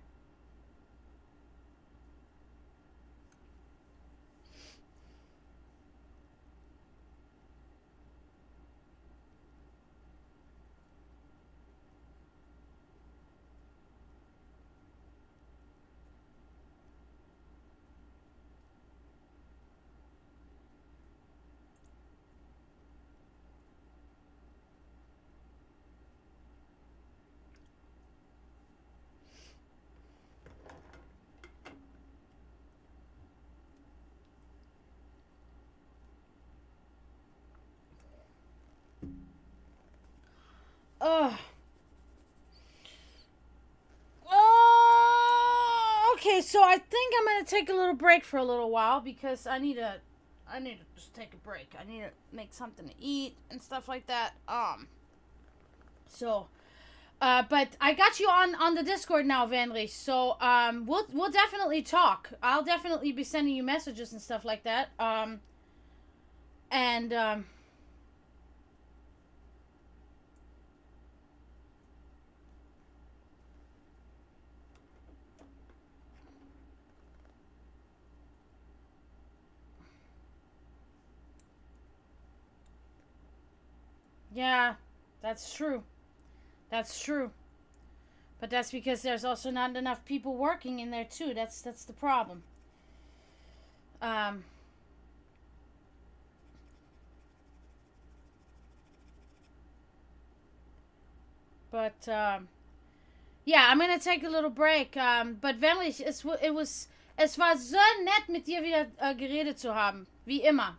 Ugh. Oh, okay. So I think I'm gonna take a little break for a little while because I need to just take a break. I need to make something to eat and stuff like that. So, but I got you on the Discord now, Vanley. So, we'll definitely talk. I'll definitely be sending you messages and stuff like that. And yeah, that's true. That's true. But that's because there's also not enough people working in there too. That's the problem. But yeah, I'm gonna take a little break. But wirklich, es war so nett, mit dir wieder geredet zu haben, wie immer.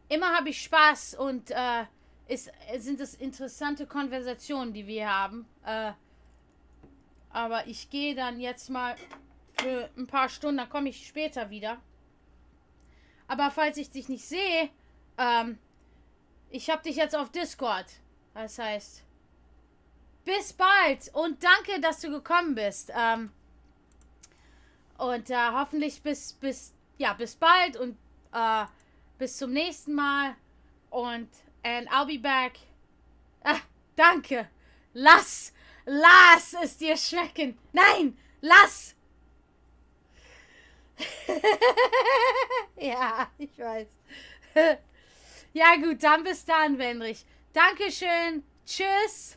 Immer habe ich Spaß und sind es interessante Konversationen, die wir haben. Aber ich gehe dann jetzt mal für ein paar Stunden, dann komme ich später wieder. Aber falls ich dich nicht sehe, ich habe dich jetzt auf Discord. Das heißt, bis bald und danke, dass du gekommen bist. Und hoffentlich bis bald und bis zum nächsten Mal. And I'll be back. Danke. Lass es dir schmecken. Nein, lass. Ja, ich weiß. Ja gut, dann bis dann, Wendrich. Dankeschön. Tschüss.